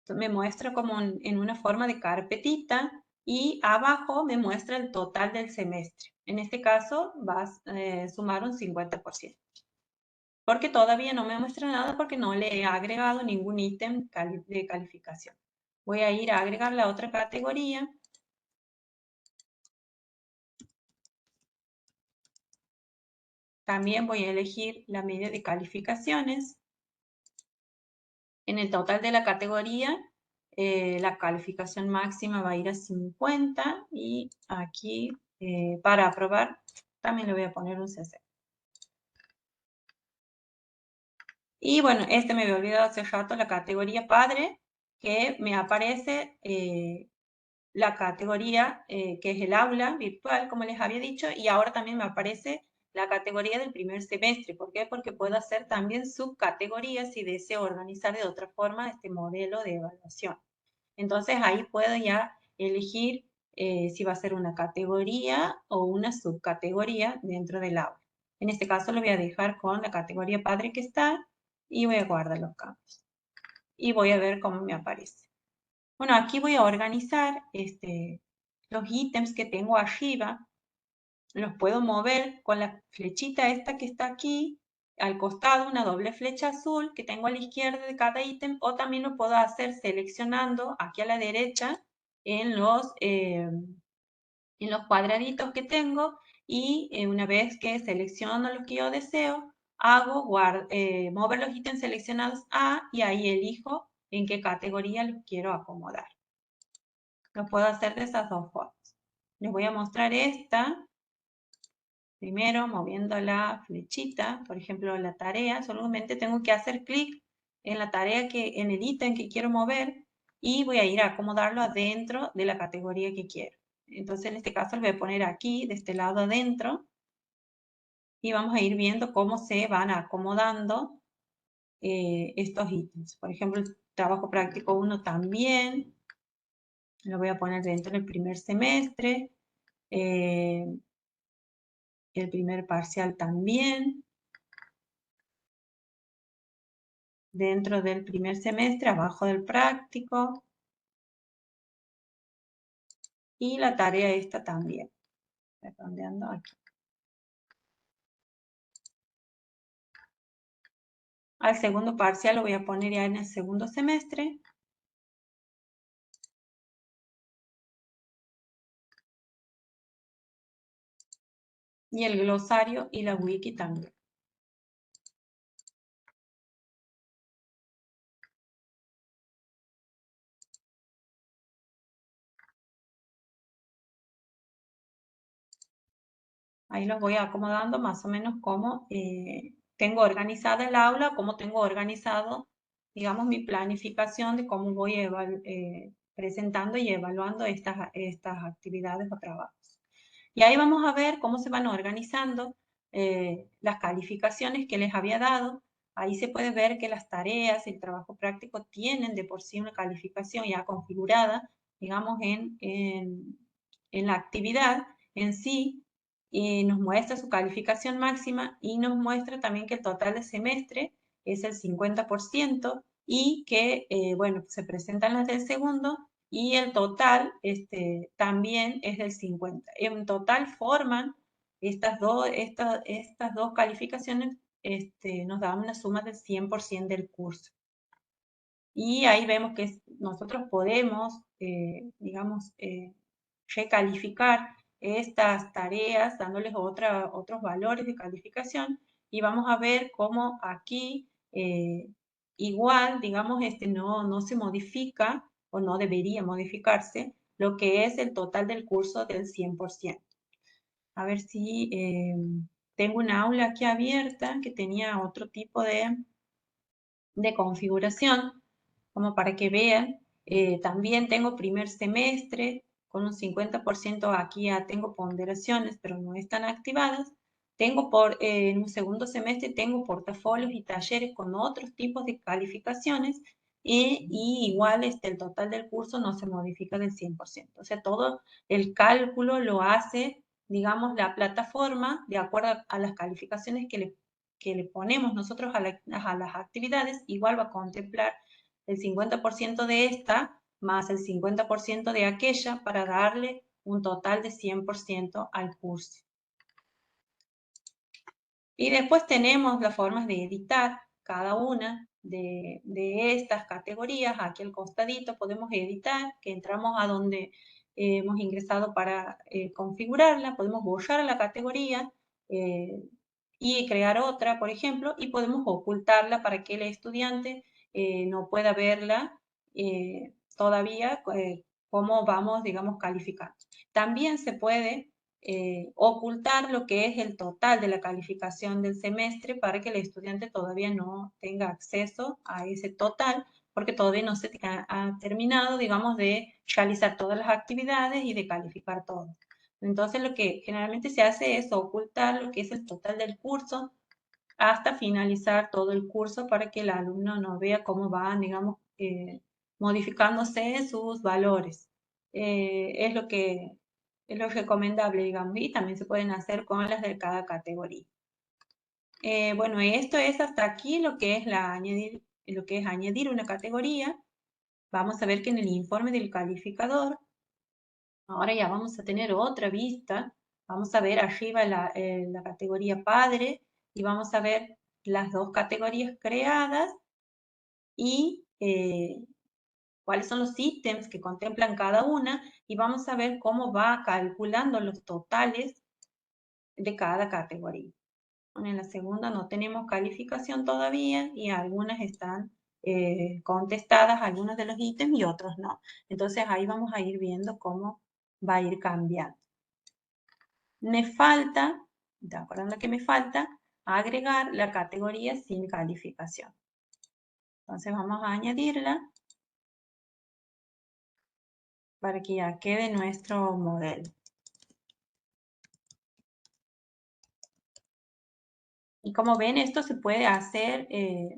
me muestra como en una forma de carpetita y abajo me muestra el total del semestre. En este caso va a sumar un 50%. Porque todavía no me muestra nada porque no le he agregado ningún ítem de calificación. Voy a ir a agregar la otra categoría. También voy a elegir la media de calificaciones. En el total de la categoría, la calificación máxima va a ir a 50 y aquí para aprobar también le voy a poner un 60. Y bueno, me había olvidado hace rato la categoría padre, que me aparece la categoría que es el aula virtual, como les había dicho, y ahora también me aparece la categoría del primer semestre. ¿Por qué? Porque puedo hacer también subcategorías si deseo organizar de otra forma este modelo de evaluación. Entonces ahí puedo ya elegir si va a ser una categoría o una subcategoría dentro del aula. En este caso lo voy a dejar con la categoría padre que está y voy a guardar los campos. Y voy a ver cómo me aparece. Bueno, aquí voy a organizar los ítems que tengo arriba. Los puedo mover con la flechita esta que está aquí, al costado una doble flecha azul que tengo a la izquierda de cada ítem, o también lo puedo hacer seleccionando aquí a la derecha en los cuadraditos que tengo y una vez que selecciono lo que yo deseo, hago mover los ítems seleccionados a y ahí elijo en qué categoría los quiero acomodar. Lo puedo hacer de esas dos formas. Les voy a mostrar esta. Primero, moviendo la flechita, por ejemplo, la tarea, solamente tengo que hacer clic en la tarea en el ítem que quiero mover y voy a ir a acomodarlo adentro de la categoría que quiero. Entonces, en este caso, lo voy a poner aquí, de este lado adentro, y vamos a ir viendo cómo se van acomodando estos ítems. Por ejemplo, el trabajo práctico 1 también, lo voy a poner dentro del primer semestre. El primer parcial también. Dentro del primer semestre, abajo del práctico. Y la tarea esta también. Redondeando aquí. Al segundo parcial lo voy a poner ya en el segundo semestre. Y el glosario y la wiki también. Ahí los voy acomodando más o menos como tengo organizada el aula, como tengo organizado, digamos, mi planificación de cómo voy presentando y evaluando estas actividades o trabajos. Y ahí vamos a ver cómo se van organizando las calificaciones que les había dado. Ahí se puede ver que las tareas y el trabajo práctico tienen de por sí una calificación ya configurada, digamos, en la actividad en sí. Y nos muestra su calificación máxima y nos muestra también que el total de semestre es el 50% y que, bueno, se presentan las del segundo y el total también es del 50%. En total forman estas dos calificaciones, nos dan una suma del 100% del curso. Y ahí vemos que nosotros podemos, digamos, recalificar estas tareas dándoles otros valores de calificación y vamos a ver cómo aquí igual, digamos, no se modifica o no debería modificarse lo que es el total del curso del 100%. A ver si tengo una aula aquí abierta que tenía otro tipo de configuración, como para que vean. También tengo primer semestre con un 50%, aquí ya tengo ponderaciones, pero no están activadas. Tengo en un segundo semestre tengo portafolios y talleres con otros tipos de calificaciones y igual el total del curso no se modifica del 100%. O sea, todo el cálculo lo hace, digamos, la plataforma de acuerdo a las calificaciones que le ponemos nosotros a las actividades, igual va a contemplar el 50% de esta más el 50% de aquella para darle un total de 100% al curso. Y después tenemos las formas de editar cada una de estas categorías. Aquí al costadito podemos editar, que entramos a donde hemos ingresado para configurarla, podemos borrar la categoría y crear otra, por ejemplo, y podemos ocultarla para que el estudiante no pueda verla todavía cómo vamos, digamos, calificando. También se puede ocultar lo que es el total de la calificación del semestre para que el estudiante todavía no tenga acceso a ese total, porque todavía no se ha terminado, digamos, de realizar todas las actividades y de calificar todo. Entonces, lo que generalmente se hace es ocultar lo que es el total del curso hasta finalizar todo el curso para que el alumno no vea cómo van, digamos, modificándose sus valores. Es lo que es lo recomendable, digamos, y también se pueden hacer con las de cada categoría. Bueno, esto es hasta aquí lo que es añadir una categoría. Vamos a ver que en el informe del calificador, ahora ya vamos a tener otra vista. Vamos a ver arriba la categoría padre y vamos a ver las dos categorías creadas y cuáles son los ítems que contemplan cada una y vamos a ver cómo va calculando los totales de cada categoría. Bueno, en la segunda no tenemos calificación todavía y algunas están contestadas, algunos de los ítems y otros no. Entonces ahí vamos a ir viendo cómo va a ir cambiando. Me falta, ¿de acuerdo que me falta? Agregar la categoría sin calificación. Entonces vamos a añadirla para que ya quede nuestro modelo. Y como ven, esto se puede hacer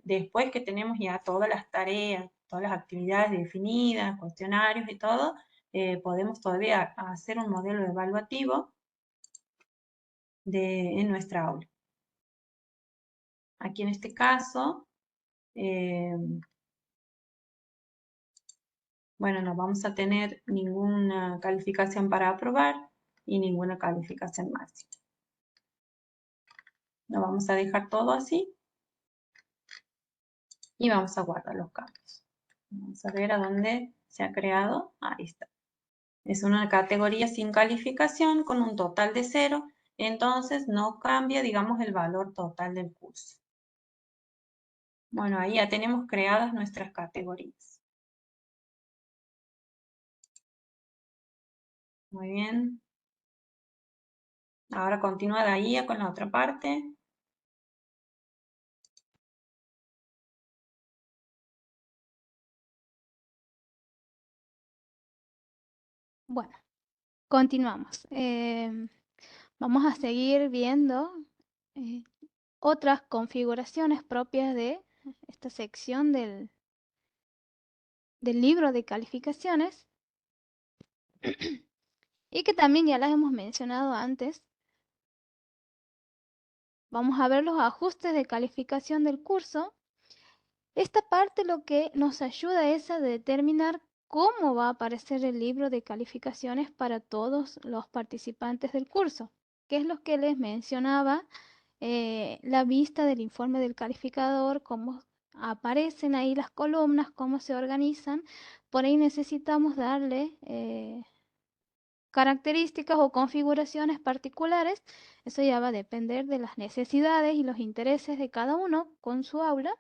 después que tenemos ya todas las tareas, todas las actividades definidas, cuestionarios y todo, podemos todavía hacer un modelo evaluativo en nuestra aula. Aquí en este caso, bueno, no vamos a tener ninguna calificación para aprobar y ninguna calificación máxima. Lo vamos a dejar todo así y vamos a guardar los cambios. Vamos a ver a dónde se ha creado. Ahí está. Es una categoría sin calificación con un total de 0, entonces no cambia, digamos, el valor total del curso. Bueno, ahí ya tenemos creadas nuestras categorías. Muy bien. Ahora continúa de ahí con la otra parte. Bueno, continuamos. Vamos a seguir viendo otras configuraciones propias de esta sección del libro de calificaciones y que también ya las hemos mencionado antes. Vamos a ver los ajustes de calificación del curso. Esta parte lo que nos ayuda es a determinar cómo va a aparecer el libro de calificaciones para todos los participantes del curso, que es lo que les mencionaba, la vista del informe del calificador, cómo aparecen ahí las columnas, cómo se organizan. Por ahí necesitamos darle características o configuraciones particulares. Eso ya va a depender de las necesidades y los intereses de cada uno con su aula.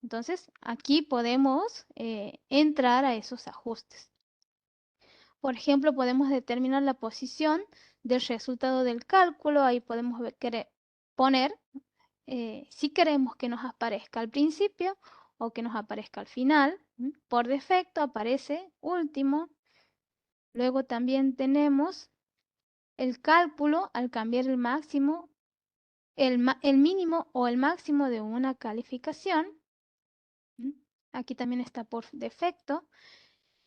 Entonces, aquí podemos entrar a esos ajustes. Por ejemplo, podemos determinar la posición del resultado del cálculo. Ahí podemos poner si queremos que nos aparezca al principio o que nos aparezca al final. Por defecto aparece último. Luego también tenemos el cálculo al cambiar el máximo, el mínimo o el máximo de una calificación. Aquí también está por defecto.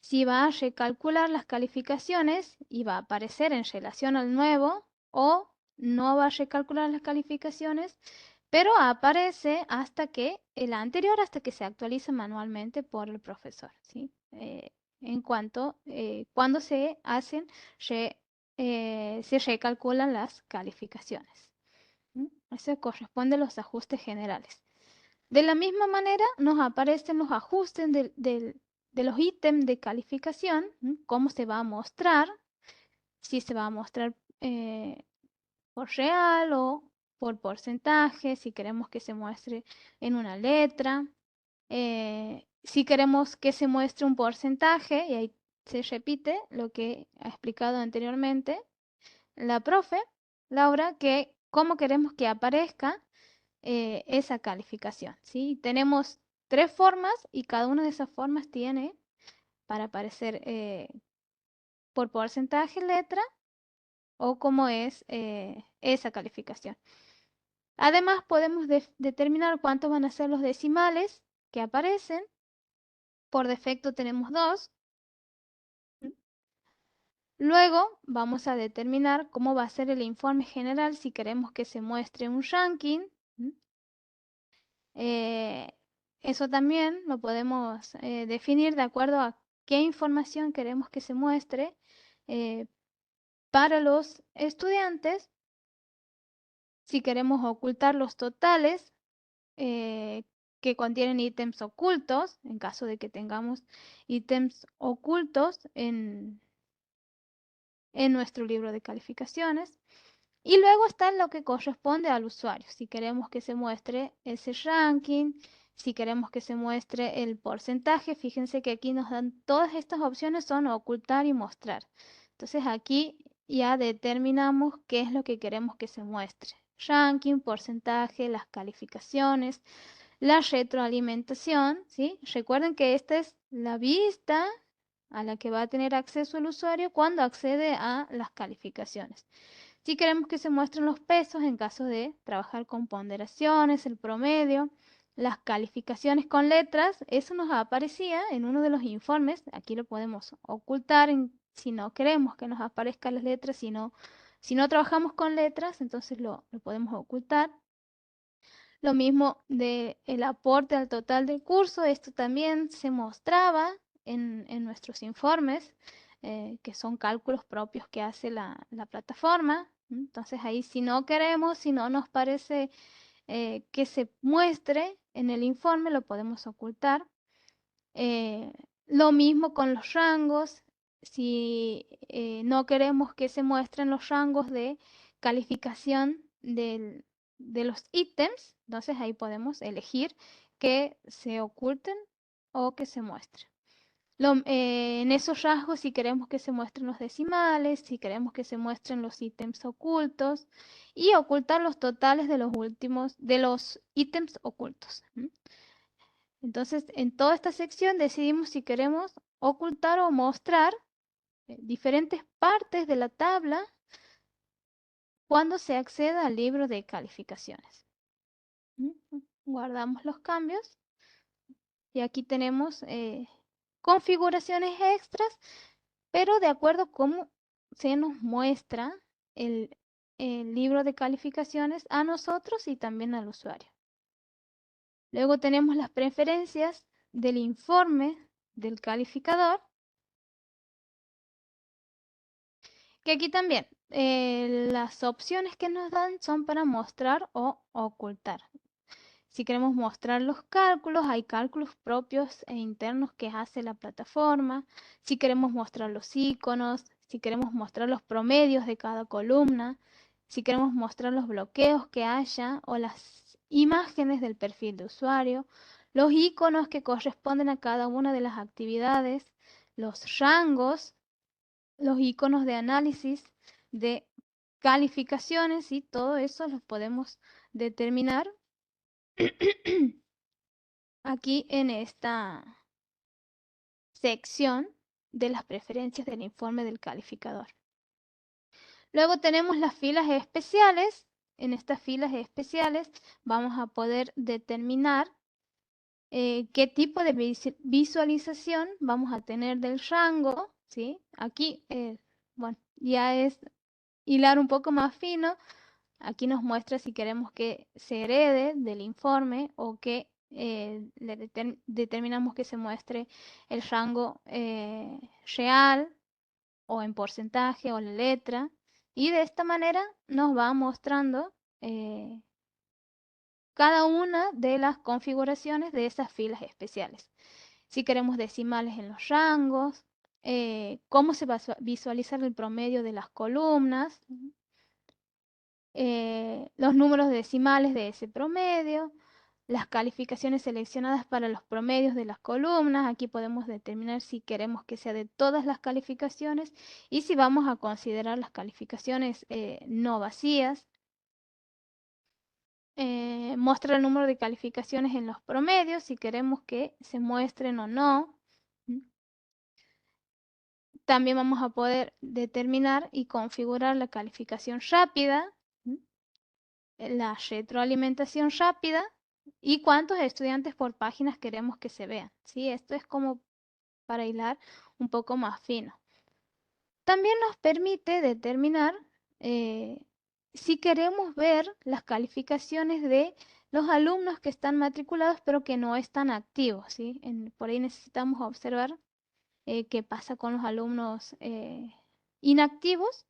Si va a recalcular las calificaciones y va a aparecer en relación al nuevo, o no va a recalcular las calificaciones, pero aparece hasta que el anterior, hasta que se actualiza manualmente por el profesor, ¿sí? En cuanto, cuando se hacen, se recalculan las calificaciones. Eso corresponde a los ajustes generales. De la misma manera, nos aparecen los ajustes de los ítems de calificación, cómo se va a mostrar, si se va a mostrar por real o por porcentaje, si queremos que se muestre en una letra, si queremos que se muestre un porcentaje, y ahí se repite lo que ha explicado anteriormente la profe Laura, que cómo queremos que aparezca esa calificación, ¿sí? Tenemos 3 formas y cada una de esas formas tiene para aparecer por porcentaje, letra o cómo es esa calificación. Además, podemos determinar cuántos van a ser los decimales que aparecen. Por defecto tenemos 2. Luego vamos a determinar cómo va a ser el informe general si queremos que se muestre un ranking. Eso también lo podemos definir de acuerdo a qué información queremos que se muestre para los estudiantes. Si queremos ocultar los totales que contienen ítems ocultos, en caso de que tengamos ítems ocultos en nuestro libro de calificaciones. Y luego está lo que corresponde al usuario. Si queremos que se muestre ese ranking, si queremos que se muestre el porcentaje, fíjense que aquí nos dan todas estas opciones, son ocultar y mostrar. Entonces aquí ya determinamos qué es lo que queremos que se muestre. Ranking, porcentaje, las calificaciones, la retroalimentación, ¿sí? Recuerden que esta es la vista a la que va a tener acceso el usuario cuando accede a las calificaciones. Si queremos que se muestren los pesos en caso de trabajar con ponderaciones, el promedio, las calificaciones con letras, eso nos aparecía en uno de los informes. Aquí lo podemos ocultar si no queremos que nos aparezcan las letras, si no trabajamos con letras, entonces lo podemos ocultar. Lo mismo del aporte al total del curso, esto también se mostraba en nuestros informes, que son cálculos propios que hace la plataforma. Entonces ahí si no queremos, si no nos parece que se muestre en el informe, lo podemos ocultar. Lo mismo con los rangos, si no queremos que se muestren los rangos de calificación de los ítems, entonces ahí podemos elegir que se oculten o que se muestren. En esos rasgos, si queremos que se muestren los decimales, si queremos que se muestren los ítems ocultos y ocultar los totales de los ítems ocultos. Entonces, en toda esta sección decidimos si queremos ocultar o mostrar diferentes partes de la tabla cuando se acceda al libro de calificaciones. Guardamos los cambios y aquí tenemos configuraciones extras, pero de acuerdo a cómo se nos muestra el libro de calificaciones a nosotros y también al usuario. Luego tenemos las preferencias del informe del calificador, que aquí también las opciones que nos dan son para mostrar o ocultar. Si queremos mostrar los cálculos, hay cálculos propios e internos que hace la plataforma. Si queremos mostrar los iconos, si queremos mostrar los promedios de cada columna, si queremos mostrar los bloqueos que haya o las imágenes del perfil de usuario, los iconos que corresponden a cada una de las actividades, los rangos, los iconos de análisis de calificaciones y todo eso los podemos determinar aquí en esta sección de las preferencias del informe del calificador. Luego tenemos las filas especiales. En estas filas especiales vamos a poder determinar qué tipo de visualización vamos a tener del rango, ¿sí? Aquí, bueno, ya es hilar un poco más fino Aquí nos muestra si queremos que se herede del informe o que determinamos que se muestre el rango real o en porcentaje o la letra. Y de esta manera nos va mostrando cada una de las configuraciones de esas filas especiales. Si queremos decimales en los rangos, cómo se va a visualizar el promedio de las columnas, los números decimales de ese promedio, las calificaciones seleccionadas para los promedios de las columnas. Aquí podemos determinar si queremos que sea de todas las calificaciones y si vamos a considerar las calificaciones no vacías. Muestra el número de calificaciones en los promedios, si queremos que se muestren o no. También vamos a poder determinar y configurar la calificación rápida, la retroalimentación rápida y cuántos estudiantes por páginas queremos que se vean. ¿Sí? Esto es como para hilar un poco más fino. También nos permite determinar si queremos ver las calificaciones de los alumnos que están matriculados pero que no están activos. ¿Sí? Por ahí necesitamos observar qué pasa con los alumnos inactivos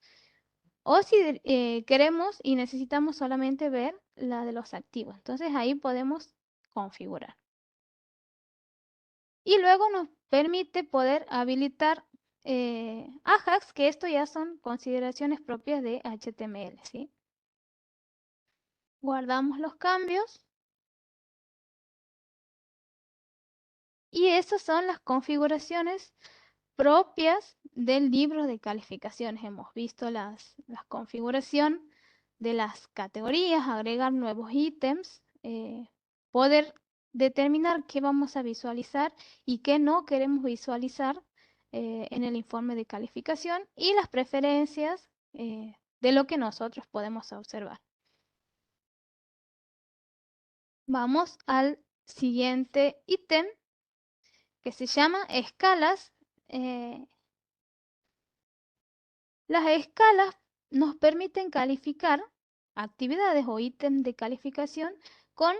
o si queremos y necesitamos solamente ver la de los activos. Entonces ahí podemos configurar. Y luego nos permite poder habilitar Ajax, que esto ya son consideraciones propias de HTML, ¿sí? Guardamos los cambios. Y esas son las configuraciones propias del libro de calificaciones. Hemos visto la configuración de las categorías, agregar nuevos ítems, poder determinar qué vamos a visualizar y qué no queremos visualizar en el informe de calificación y las preferencias de lo que nosotros podemos observar. Vamos al siguiente ítem que se llama escalas. Las escalas nos permiten calificar actividades o ítems de calificación con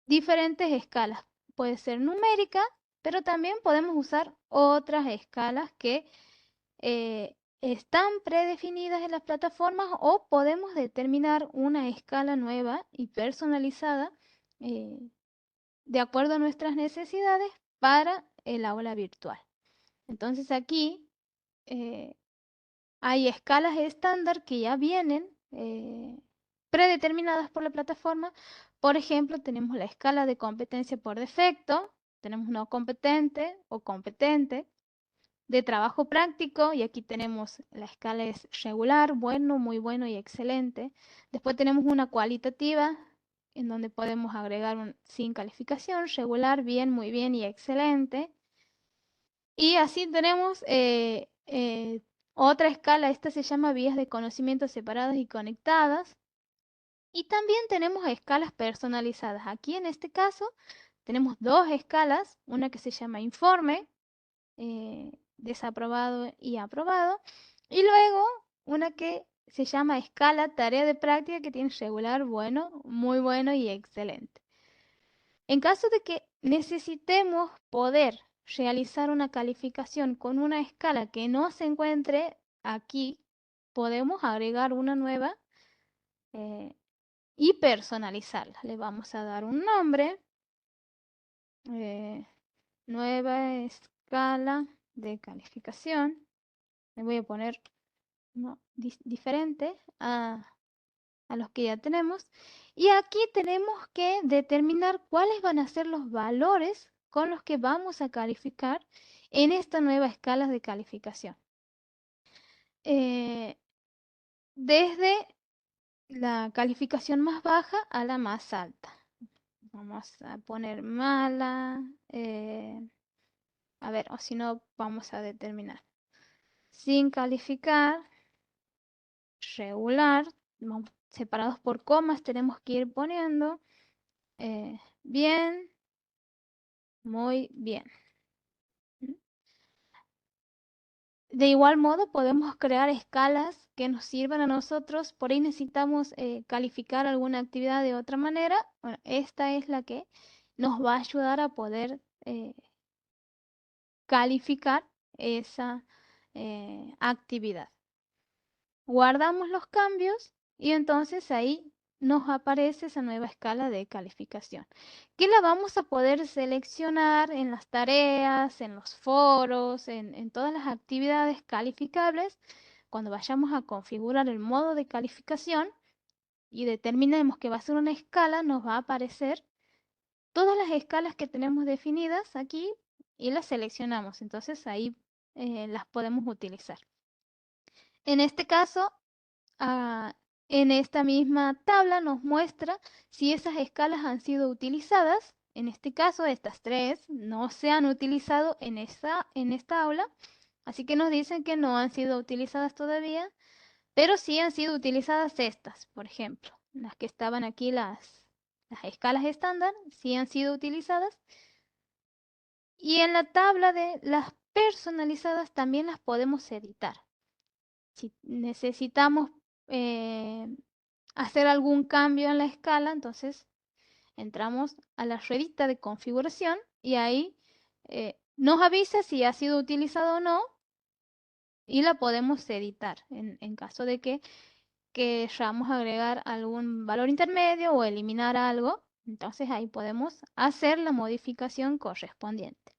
diferentes escalas. Puede ser numérica, pero también podemos usar otras escalas que están predefinidas en las plataformas o podemos determinar una escala nueva y personalizada de acuerdo a nuestras necesidades para el aula virtual. Entonces aquí hay escalas estándar que ya vienen predeterminadas por la plataforma. Por ejemplo, tenemos la escala de competencia por defecto, tenemos no competente o competente, de trabajo práctico, y aquí tenemos la escala es regular, bueno, muy bueno y excelente. Después tenemos una cualitativa, en donde podemos agregar un sin calificación, regular, bien, muy bien y excelente. Y así tenemos otra escala, esta se llama vías de conocimiento separadas y conectadas. Y también tenemos escalas personalizadas. Aquí en este caso tenemos dos escalas, una que se llama informe, desaprobado y aprobado, y luego una que se llama escala tarea de práctica, que tiene regular, bueno, muy bueno y excelente. En caso de que necesitemos poder realizar una calificación con una escala que no se encuentre aquí, podemos agregar una nueva y personalizarla. Le vamos a dar un nombre, nueva escala de calificación. Le voy a poner uno diferente a los que ya tenemos. Y aquí tenemos que determinar cuáles van a ser los valores con los que vamos a calificar en esta nueva escala de calificación. Desde la calificación más baja a la más alta. Vamos a poner mala. A ver, o si no, vamos a determinar. Sin calificar, regular, separados por comas tenemos que ir poniendo bien, muy bien. De igual modo, podemos crear escalas que nos sirvan a nosotros. Por ahí necesitamos calificar alguna actividad de otra manera. Bueno, esta es la que nos va a ayudar a poder calificar esa actividad. Guardamos los cambios y entonces ahí nos aparece esa nueva escala de calificación, que la vamos a poder seleccionar en las tareas, en los foros, en todas las actividades calificables. Cuando vayamos a configurar el modo de calificación y determinemos que va a ser una escala, nos va a aparecer todas las escalas que tenemos definidas aquí y las seleccionamos. Entonces ahí las podemos utilizar. En este caso, ah, en esta misma tabla nos muestra si esas escalas han sido utilizadas. En este caso, estas tres no se han utilizado en esta aula, así que nos dicen que no han sido utilizadas todavía, pero sí han sido utilizadas estas, por ejemplo, las que estaban aquí, las escalas estándar, sí han sido utilizadas. Y en la tabla de las personalizadas también las podemos editar. Si necesitamos hacer algún cambio en la escala, entonces entramos a la ruedita de configuración y ahí nos avisa si ha sido utilizado o no y la podemos editar en caso de que queramos agregar algún valor intermedio o eliminar algo. Entonces ahí podemos hacer la modificación correspondiente.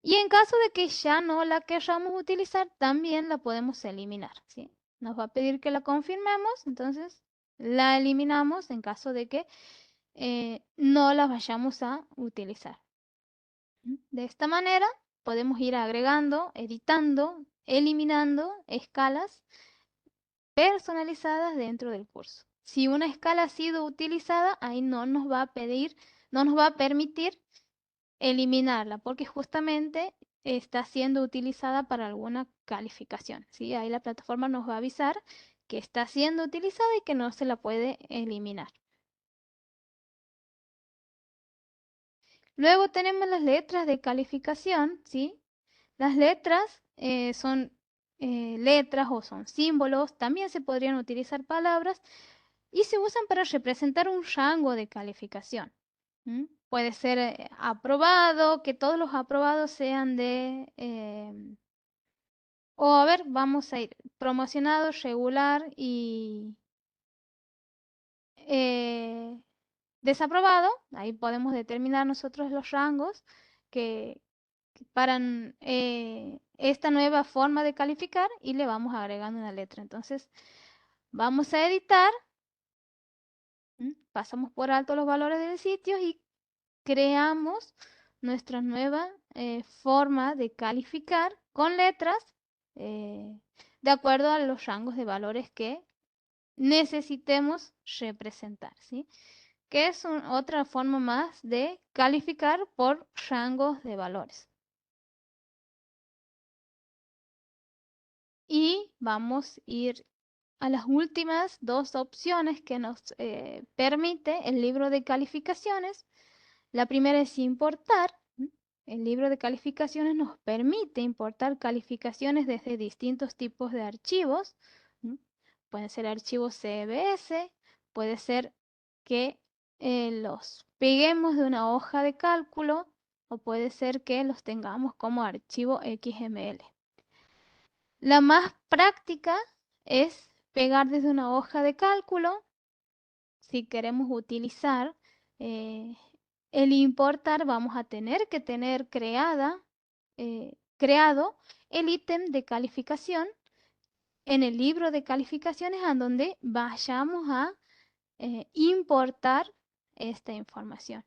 Y en caso de que ya no la queramos utilizar, también la podemos eliminar, ¿sí? Nos va a pedir que la confirmemos, entonces la eliminamos en caso de que no la vayamos a utilizar. De esta manera podemos ir agregando, editando, eliminando escalas personalizadas dentro del curso. Si una escala ha sido utilizada, ahí no nos va a pedir, no nos va a permitir eliminarla, porque justamente está siendo utilizada para alguna calificación, ¿sí? Ahí la plataforma nos va a avisar que está siendo utilizada y que no se la puede eliminar. Luego tenemos las letras de calificación, ¿sí? Las letras son letras o son símbolos, también se podrían utilizar palabras y se usan para representar un rango de calificación. Puede ser aprobado, que todos los aprobados sean de, o a ver, vamos a ir promocionado, regular y desaprobado. Ahí podemos determinar nosotros los rangos que para esta nueva forma de calificar y le vamos agregando una letra. Entonces, vamos a editar, pasamos por alto los valores del sitio y creamos nuestra nueva forma de calificar con letras de acuerdo a los rangos de valores que necesitemos representar, ¿sí? Que es otra forma más de calificar por rangos de valores. Y vamos a ir a las últimas dos opciones que nos permite el libro de calificaciones. La primera es importar. El libro de calificaciones nos permite importar calificaciones desde distintos tipos de archivos. Pueden ser archivos CBS, puede ser que los peguemos de una hoja de cálculo o puede ser que los tengamos como archivo XML. La más práctica es pegar desde una hoja de cálculo. Si queremos utilizar el importar, vamos a tener que tener creado el ítem de calificación en el libro de calificaciones en donde vayamos a importar esta información.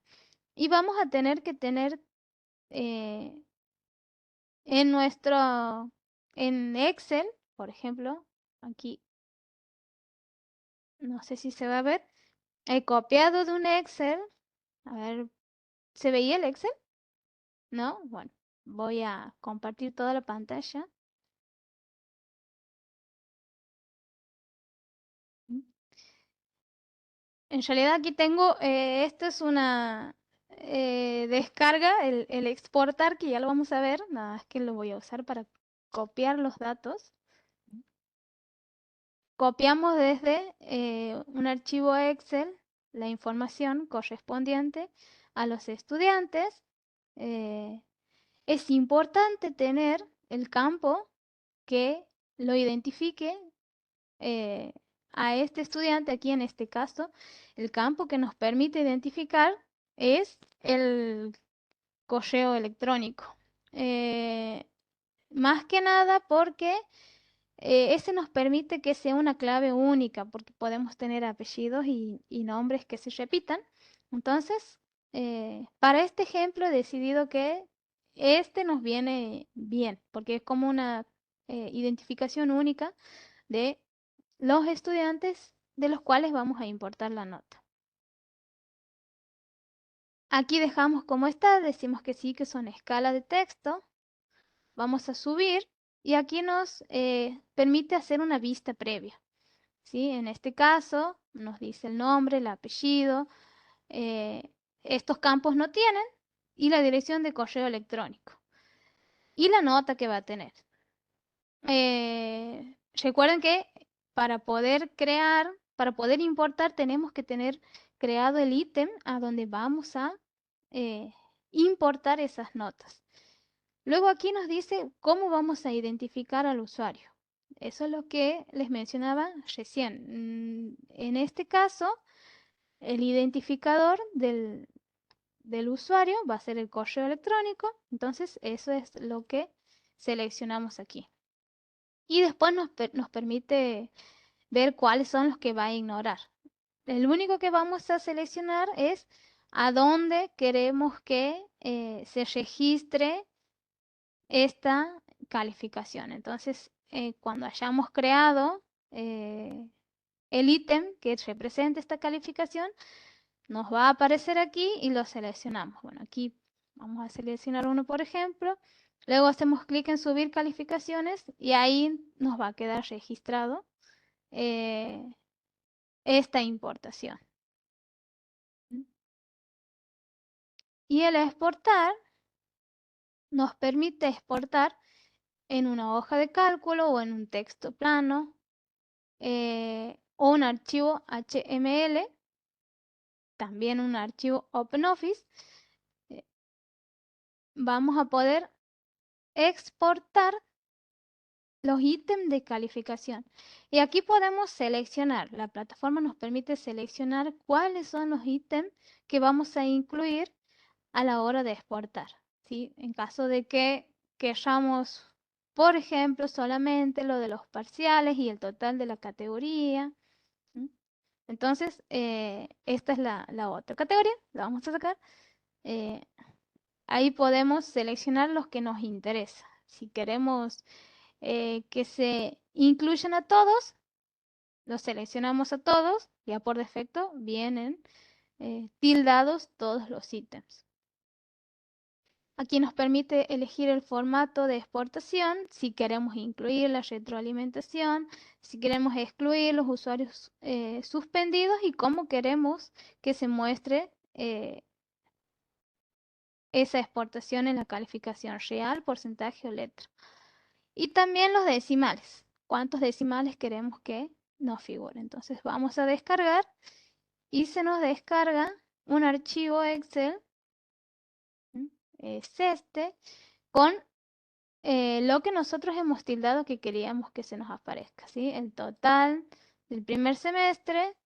Y vamos a tener que tener en Excel, por ejemplo, aquí, no sé si se va a ver, he copiado de un Excel, a ver, ¿se veía el Excel? ¿No? Bueno, voy a compartir toda la pantalla. En realidad aquí tengo, esto es una descarga, el exportar, que ya lo vamos a ver, nada más que lo voy a usar para copiar los datos. Copiamos desde un archivo Excel la información correspondiente a los estudiantes. Es importante tener el campo que lo identifique a este estudiante. Aquí en este caso, el campo que nos permite identificar es el correo electrónico. Más que nada porque ese nos permite que sea una clave única, porque podemos tener apellidos y nombres que se repitan. Entonces, para este ejemplo he decidido que este nos viene bien, porque es como una identificación única de los estudiantes de los cuales vamos a importar la nota. Aquí dejamos como está, decimos que sí, que son escala de texto. Vamos a subir y aquí nos permite hacer una vista previa. ¿Sí? En este caso nos dice el nombre, el apellido, estos campos no tienen, y la dirección de correo electrónico y la nota que va a tener. Recuerden que para poder crear, para poder importar, tenemos que tener creado el ítem a donde vamos a importar esas notas. Luego aquí nos dice cómo vamos a identificar al usuario. Eso es lo que les mencionaba recién. En este caso, el identificador del usuario va a ser el correo electrónico. Entonces, eso es lo que seleccionamos aquí. Y después nos permite ver cuáles son los que va a ignorar. El único que vamos a seleccionar es a dónde queremos que se registre esta calificación. Entonces, cuando hayamos creado el ítem que representa esta calificación, nos va a aparecer aquí y lo seleccionamos. Bueno, aquí vamos a seleccionar uno, por ejemplo. Luego hacemos clic en subir calificaciones y ahí nos va a quedar registrado esta importación. Y el exportar nos permite exportar en una hoja de cálculo o en un texto plano o un archivo HTML, también un archivo OpenOffice. Vamos a poder exportar los ítems de calificación. Y aquí podemos seleccionar, la plataforma nos permite seleccionar cuáles son los ítems que vamos a incluir a la hora de exportar, ¿sí? En caso de que queramos, por ejemplo, solamente lo de los parciales y el total de la categoría. Entonces, esta es la otra categoría, la vamos a sacar. Ahí podemos seleccionar los que nos interesa. Si queremos que se incluyan a todos, los seleccionamos a todos, ya por defecto vienen tildados todos los ítems. Aquí nos permite elegir el formato de exportación, si queremos incluir la retroalimentación, si queremos excluir los usuarios suspendidos y cómo queremos que se muestre esa exportación en la calificación real, porcentaje o letra. Y también los decimales, cuántos decimales queremos que nos figure. Entonces vamos a descargar y se nos descarga un archivo Excel, es este, con lo que nosotros hemos tildado que queríamos que se nos aparezca, ¿sí? El total del primer semestre,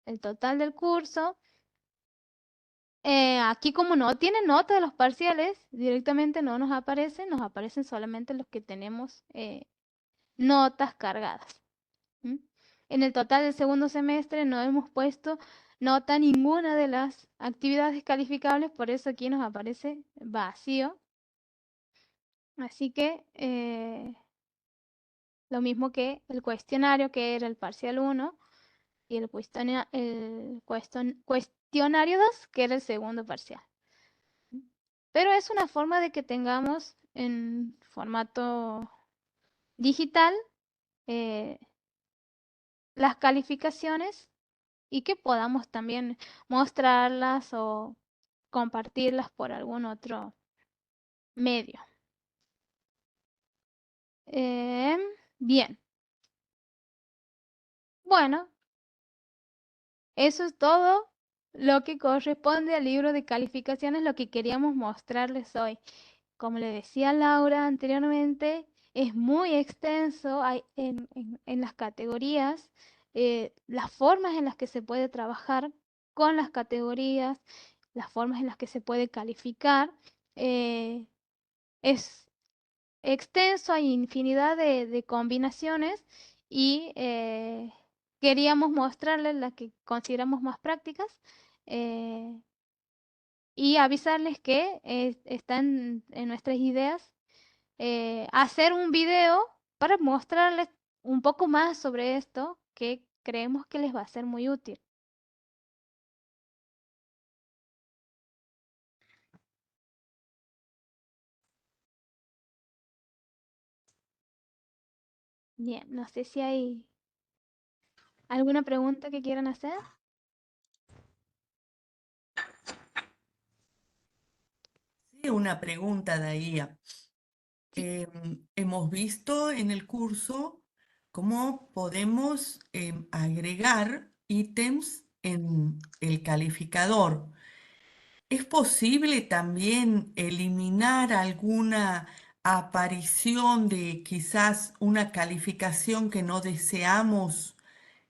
el total del curso. Aquí como no tiene nota de los parciales, directamente no nos aparecen solamente los que tenemos notas cargadas. En el total del segundo semestre no hemos puesto nota ninguna de las actividades calificables, por eso aquí nos aparece vacío. Así que lo mismo que el cuestionario, que era el parcial 1, y el cuestionario 2, que era el segundo parcial. Pero es una forma de que tengamos en formato digital las calificaciones y que podamos también mostrarlas o compartirlas por algún otro medio. Bien, bueno, eso es todo lo que corresponde al libro de calificaciones, lo que queríamos mostrarles hoy. Como le decía Laura anteriormente, es muy extenso en las categorías, las formas en las que se puede trabajar con las categorías, las formas en las que se puede calificar. Es extenso, hay infinidad de combinaciones y queríamos mostrarles las que consideramos más prácticas. eh, y avisarles que están en nuestras ideas hacer un video para mostrarles un poco más sobre esto que creemos que les va a ser muy útil. Bien, no sé si hay alguna pregunta que quieran hacer. Sí, una pregunta, Daía. Hemos visto en el curso cómo podemos agregar ítems en el calificador. ¿Es posible también eliminar alguna aparición de quizás una calificación que no deseamos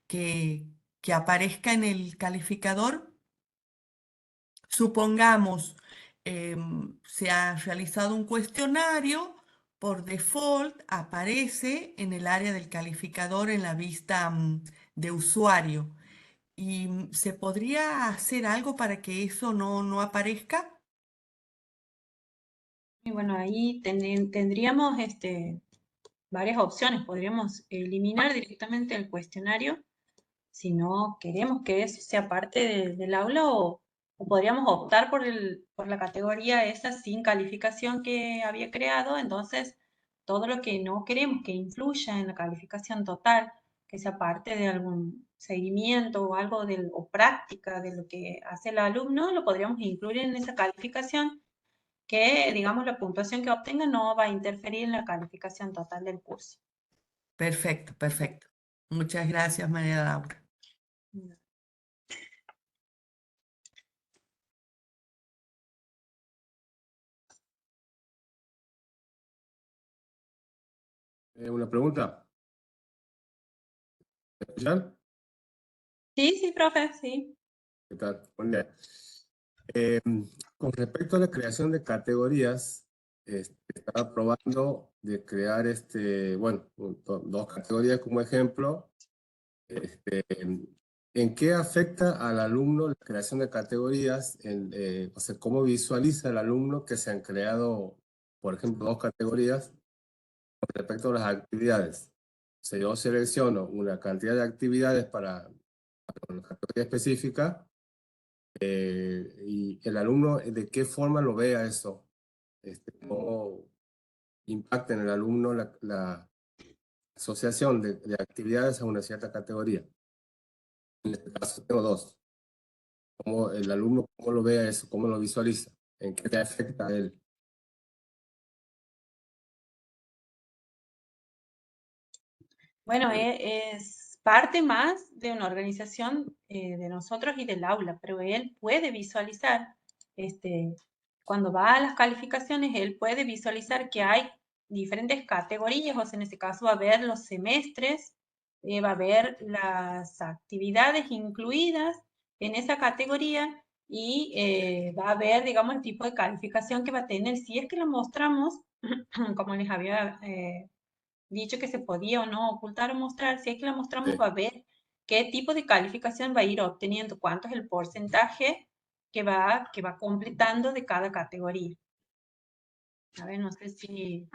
que, que aparezca en el calificador? Supongamos, se ha realizado un cuestionario, por default aparece en el área del calificador en la vista de usuario. ¿Y se podría hacer algo para que eso no aparezca? Y bueno, ahí tendríamos varias opciones. Podríamos eliminar directamente el cuestionario si no queremos que eso sea parte del aula o podríamos optar por la categoría esa sin calificación que había creado. Entonces, todo lo que no queremos que influya en la calificación total, que sea parte de algún seguimiento o algo o práctica de lo que hace el alumno, lo podríamos incluir en esa calificación que, digamos, la puntuación que obtenga no va a interferir en la calificación total del curso. Perfecto, perfecto. Muchas gracias, María Laura. Una pregunta. ¿Me escuchan? Sí, sí, profe, sí. ¿Qué tal? Buen día. Eh, con respecto a la creación de categorías, estaba probando de crear bueno, dos categorías como ejemplo. ¿En qué afecta al alumno la creación de categorías? O sea, ¿cómo visualiza el alumno que se han creado, por ejemplo, dos categorías con respecto a las actividades? O sea, yo selecciono una cantidad de actividades para una categoría específica y el alumno de qué forma lo vea eso, cómo impacta en el alumno la asociación de actividades a una cierta categoría. En este caso tengo dos. Cómo el alumno, cómo lo vea eso, cómo lo visualiza, en qué le afecta a él. Bueno, es parte más de una organización de nosotros y del aula, pero él puede visualizar, cuando va a las calificaciones, él puede visualizar que hay diferentes categorías, o sea, en este caso va a ver los semestres, va a ver las actividades incluidas en esa categoría y va a ver, digamos, el tipo de calificación que va a tener. Si es que lo mostramos, como les había dicho que se podía o no ocultar o mostrar, si es que la mostramos va a ver qué tipo de calificación va a ir obteniendo, cuánto es el porcentaje que va completando de cada categoría. A ver, no sé si...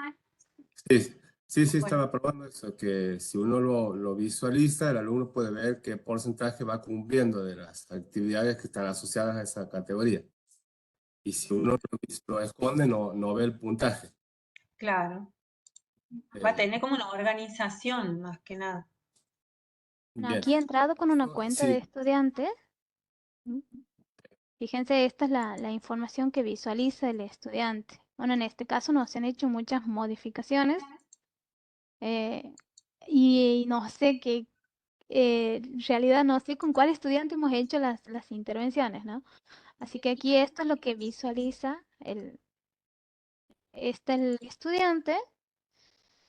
Sí, Bueno, estaba probando eso, que si uno lo visualiza, el alumno puede ver qué porcentaje va cumpliendo de las actividades que están asociadas a esa categoría. Y si uno lo esconde, no ve el puntaje. claro. Va a Eh, tener como una organización más que nada. Bueno, bien. aquí he entrado con una cuenta de Sí, estudiantes. ¿Mm? Fíjense, esta es la información que visualiza el estudiante. Bueno, en este caso no se han hecho muchas modificaciones. Y no sé qué, en realidad no sé con cuál estudiante hemos hecho las intervenciones, ¿no? Así que aquí esto es lo que visualiza el estudiante,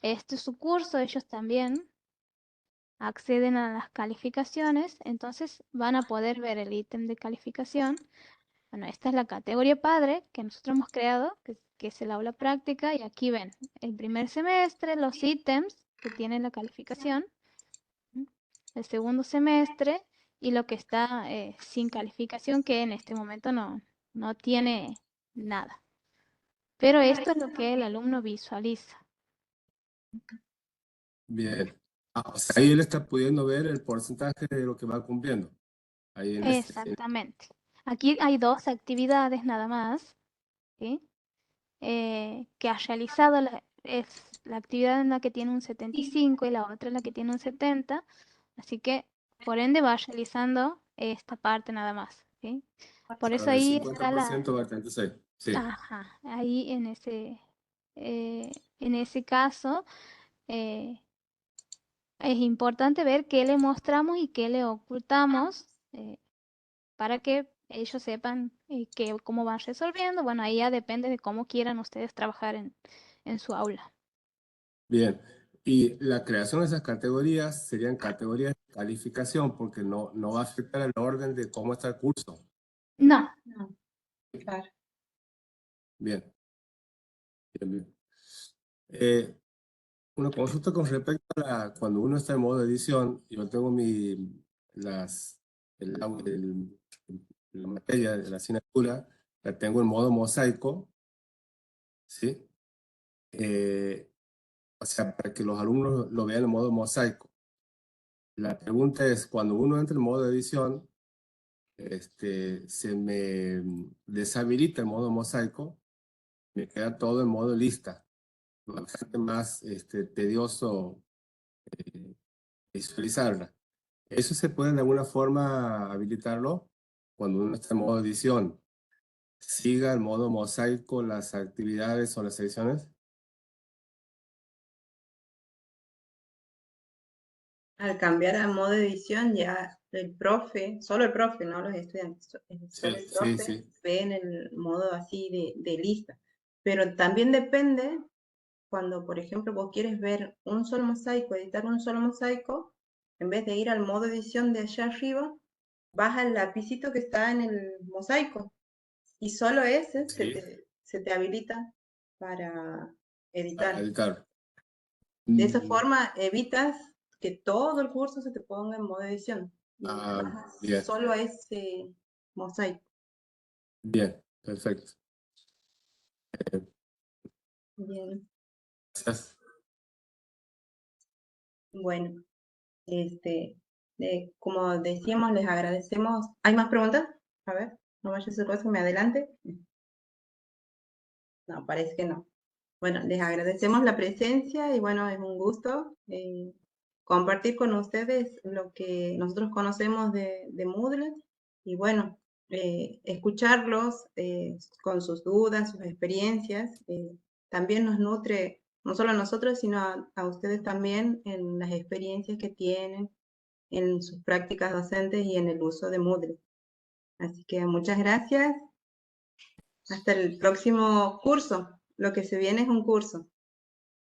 este es su curso, ellos también acceden a las calificaciones, entonces van a poder ver el ítem de calificación. Bueno, esta es la categoría padre que nosotros hemos creado, que es el aula práctica, y aquí ven el primer semestre, los ítems que tiene la calificación, el segundo semestre y lo que está sin calificación, que en este momento no tiene nada. Pero esto es lo que el alumno visualiza. Bien. O sea, ahí él está pudiendo ver el porcentaje de lo que va cumpliendo. Ahí en Exactamente. Aquí hay dos actividades nada más, ¿sí? Que ha realizado es la actividad en la que tiene un 75 y la otra en la que tiene un 70. Así que, por ende, va realizando esta parte nada más, ¿sí? Por eso el ahí está 50% va a 36. Sí. Ajá, ahí en ese caso es importante ver qué le mostramos y qué le ocultamos para que ellos sepan cómo van resolviendo. Bueno, ahí ya depende de cómo quieran ustedes trabajar en su aula. Bien. Y la creación de esas categorías serían categorías de calificación porque no va a afectar el orden de cómo está el curso. No, No, claro. Bien. Bien, bien. Una consulta con respecto a cuando uno está en modo edición, yo tengo la materia de la asignatura, la tengo en modo mosaico, ¿sí? O sea, para que los alumnos lo vean en modo mosaico. La pregunta es, cuando uno entra en modo edición, se me deshabilita el modo mosaico, me queda todo en modo lista. Bastante más tedioso visualizarla. ¿Eso se puede de alguna forma habilitarlo cuando uno está en modo edición? ¿Siga el modo mosaico las actividades o las secciones? Al cambiar a modo edición, ya el profe, solo el profe, no los estudiantes, solo el profe Sí. ve en el modo así de lista. Pero también depende cuando, por ejemplo, vos quieres ver un solo mosaico, editar un solo mosaico, en vez de ir al modo edición de allá arriba, vas al lapicito que está en el mosaico y solo ese Sí, se te habilita para editar. editar. De esa forma evitas que todo el curso se te ponga en modo edición y vas Bien, solo a ese mosaico. bien, perfecto. Bien, Gracias. bueno, como decíamos, les agradecemos. ¿Hay más preguntas? A ver, no vaya a ser cosa que me adelante. No, parece que no. Bueno, les agradecemos la presencia y bueno, es un gusto compartir con ustedes lo que nosotros conocemos de Moodle y bueno, escucharlos con sus dudas, sus experiencias, también nos nutre no solo a nosotros, sino a ustedes también en las experiencias que tienen en sus prácticas docentes y en el uso de Moodle. Así que muchas gracias. Hasta el próximo curso. Lo que se viene es un curso.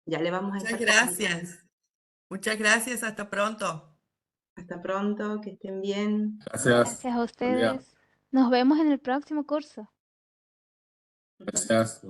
Ya le vamos a Muchas estar comentando. gracias. Muchas gracias. Hasta pronto. Hasta pronto, que estén bien. Gracias. gracias a Buen día. ustedes. Nos vemos en el próximo curso. Gracias.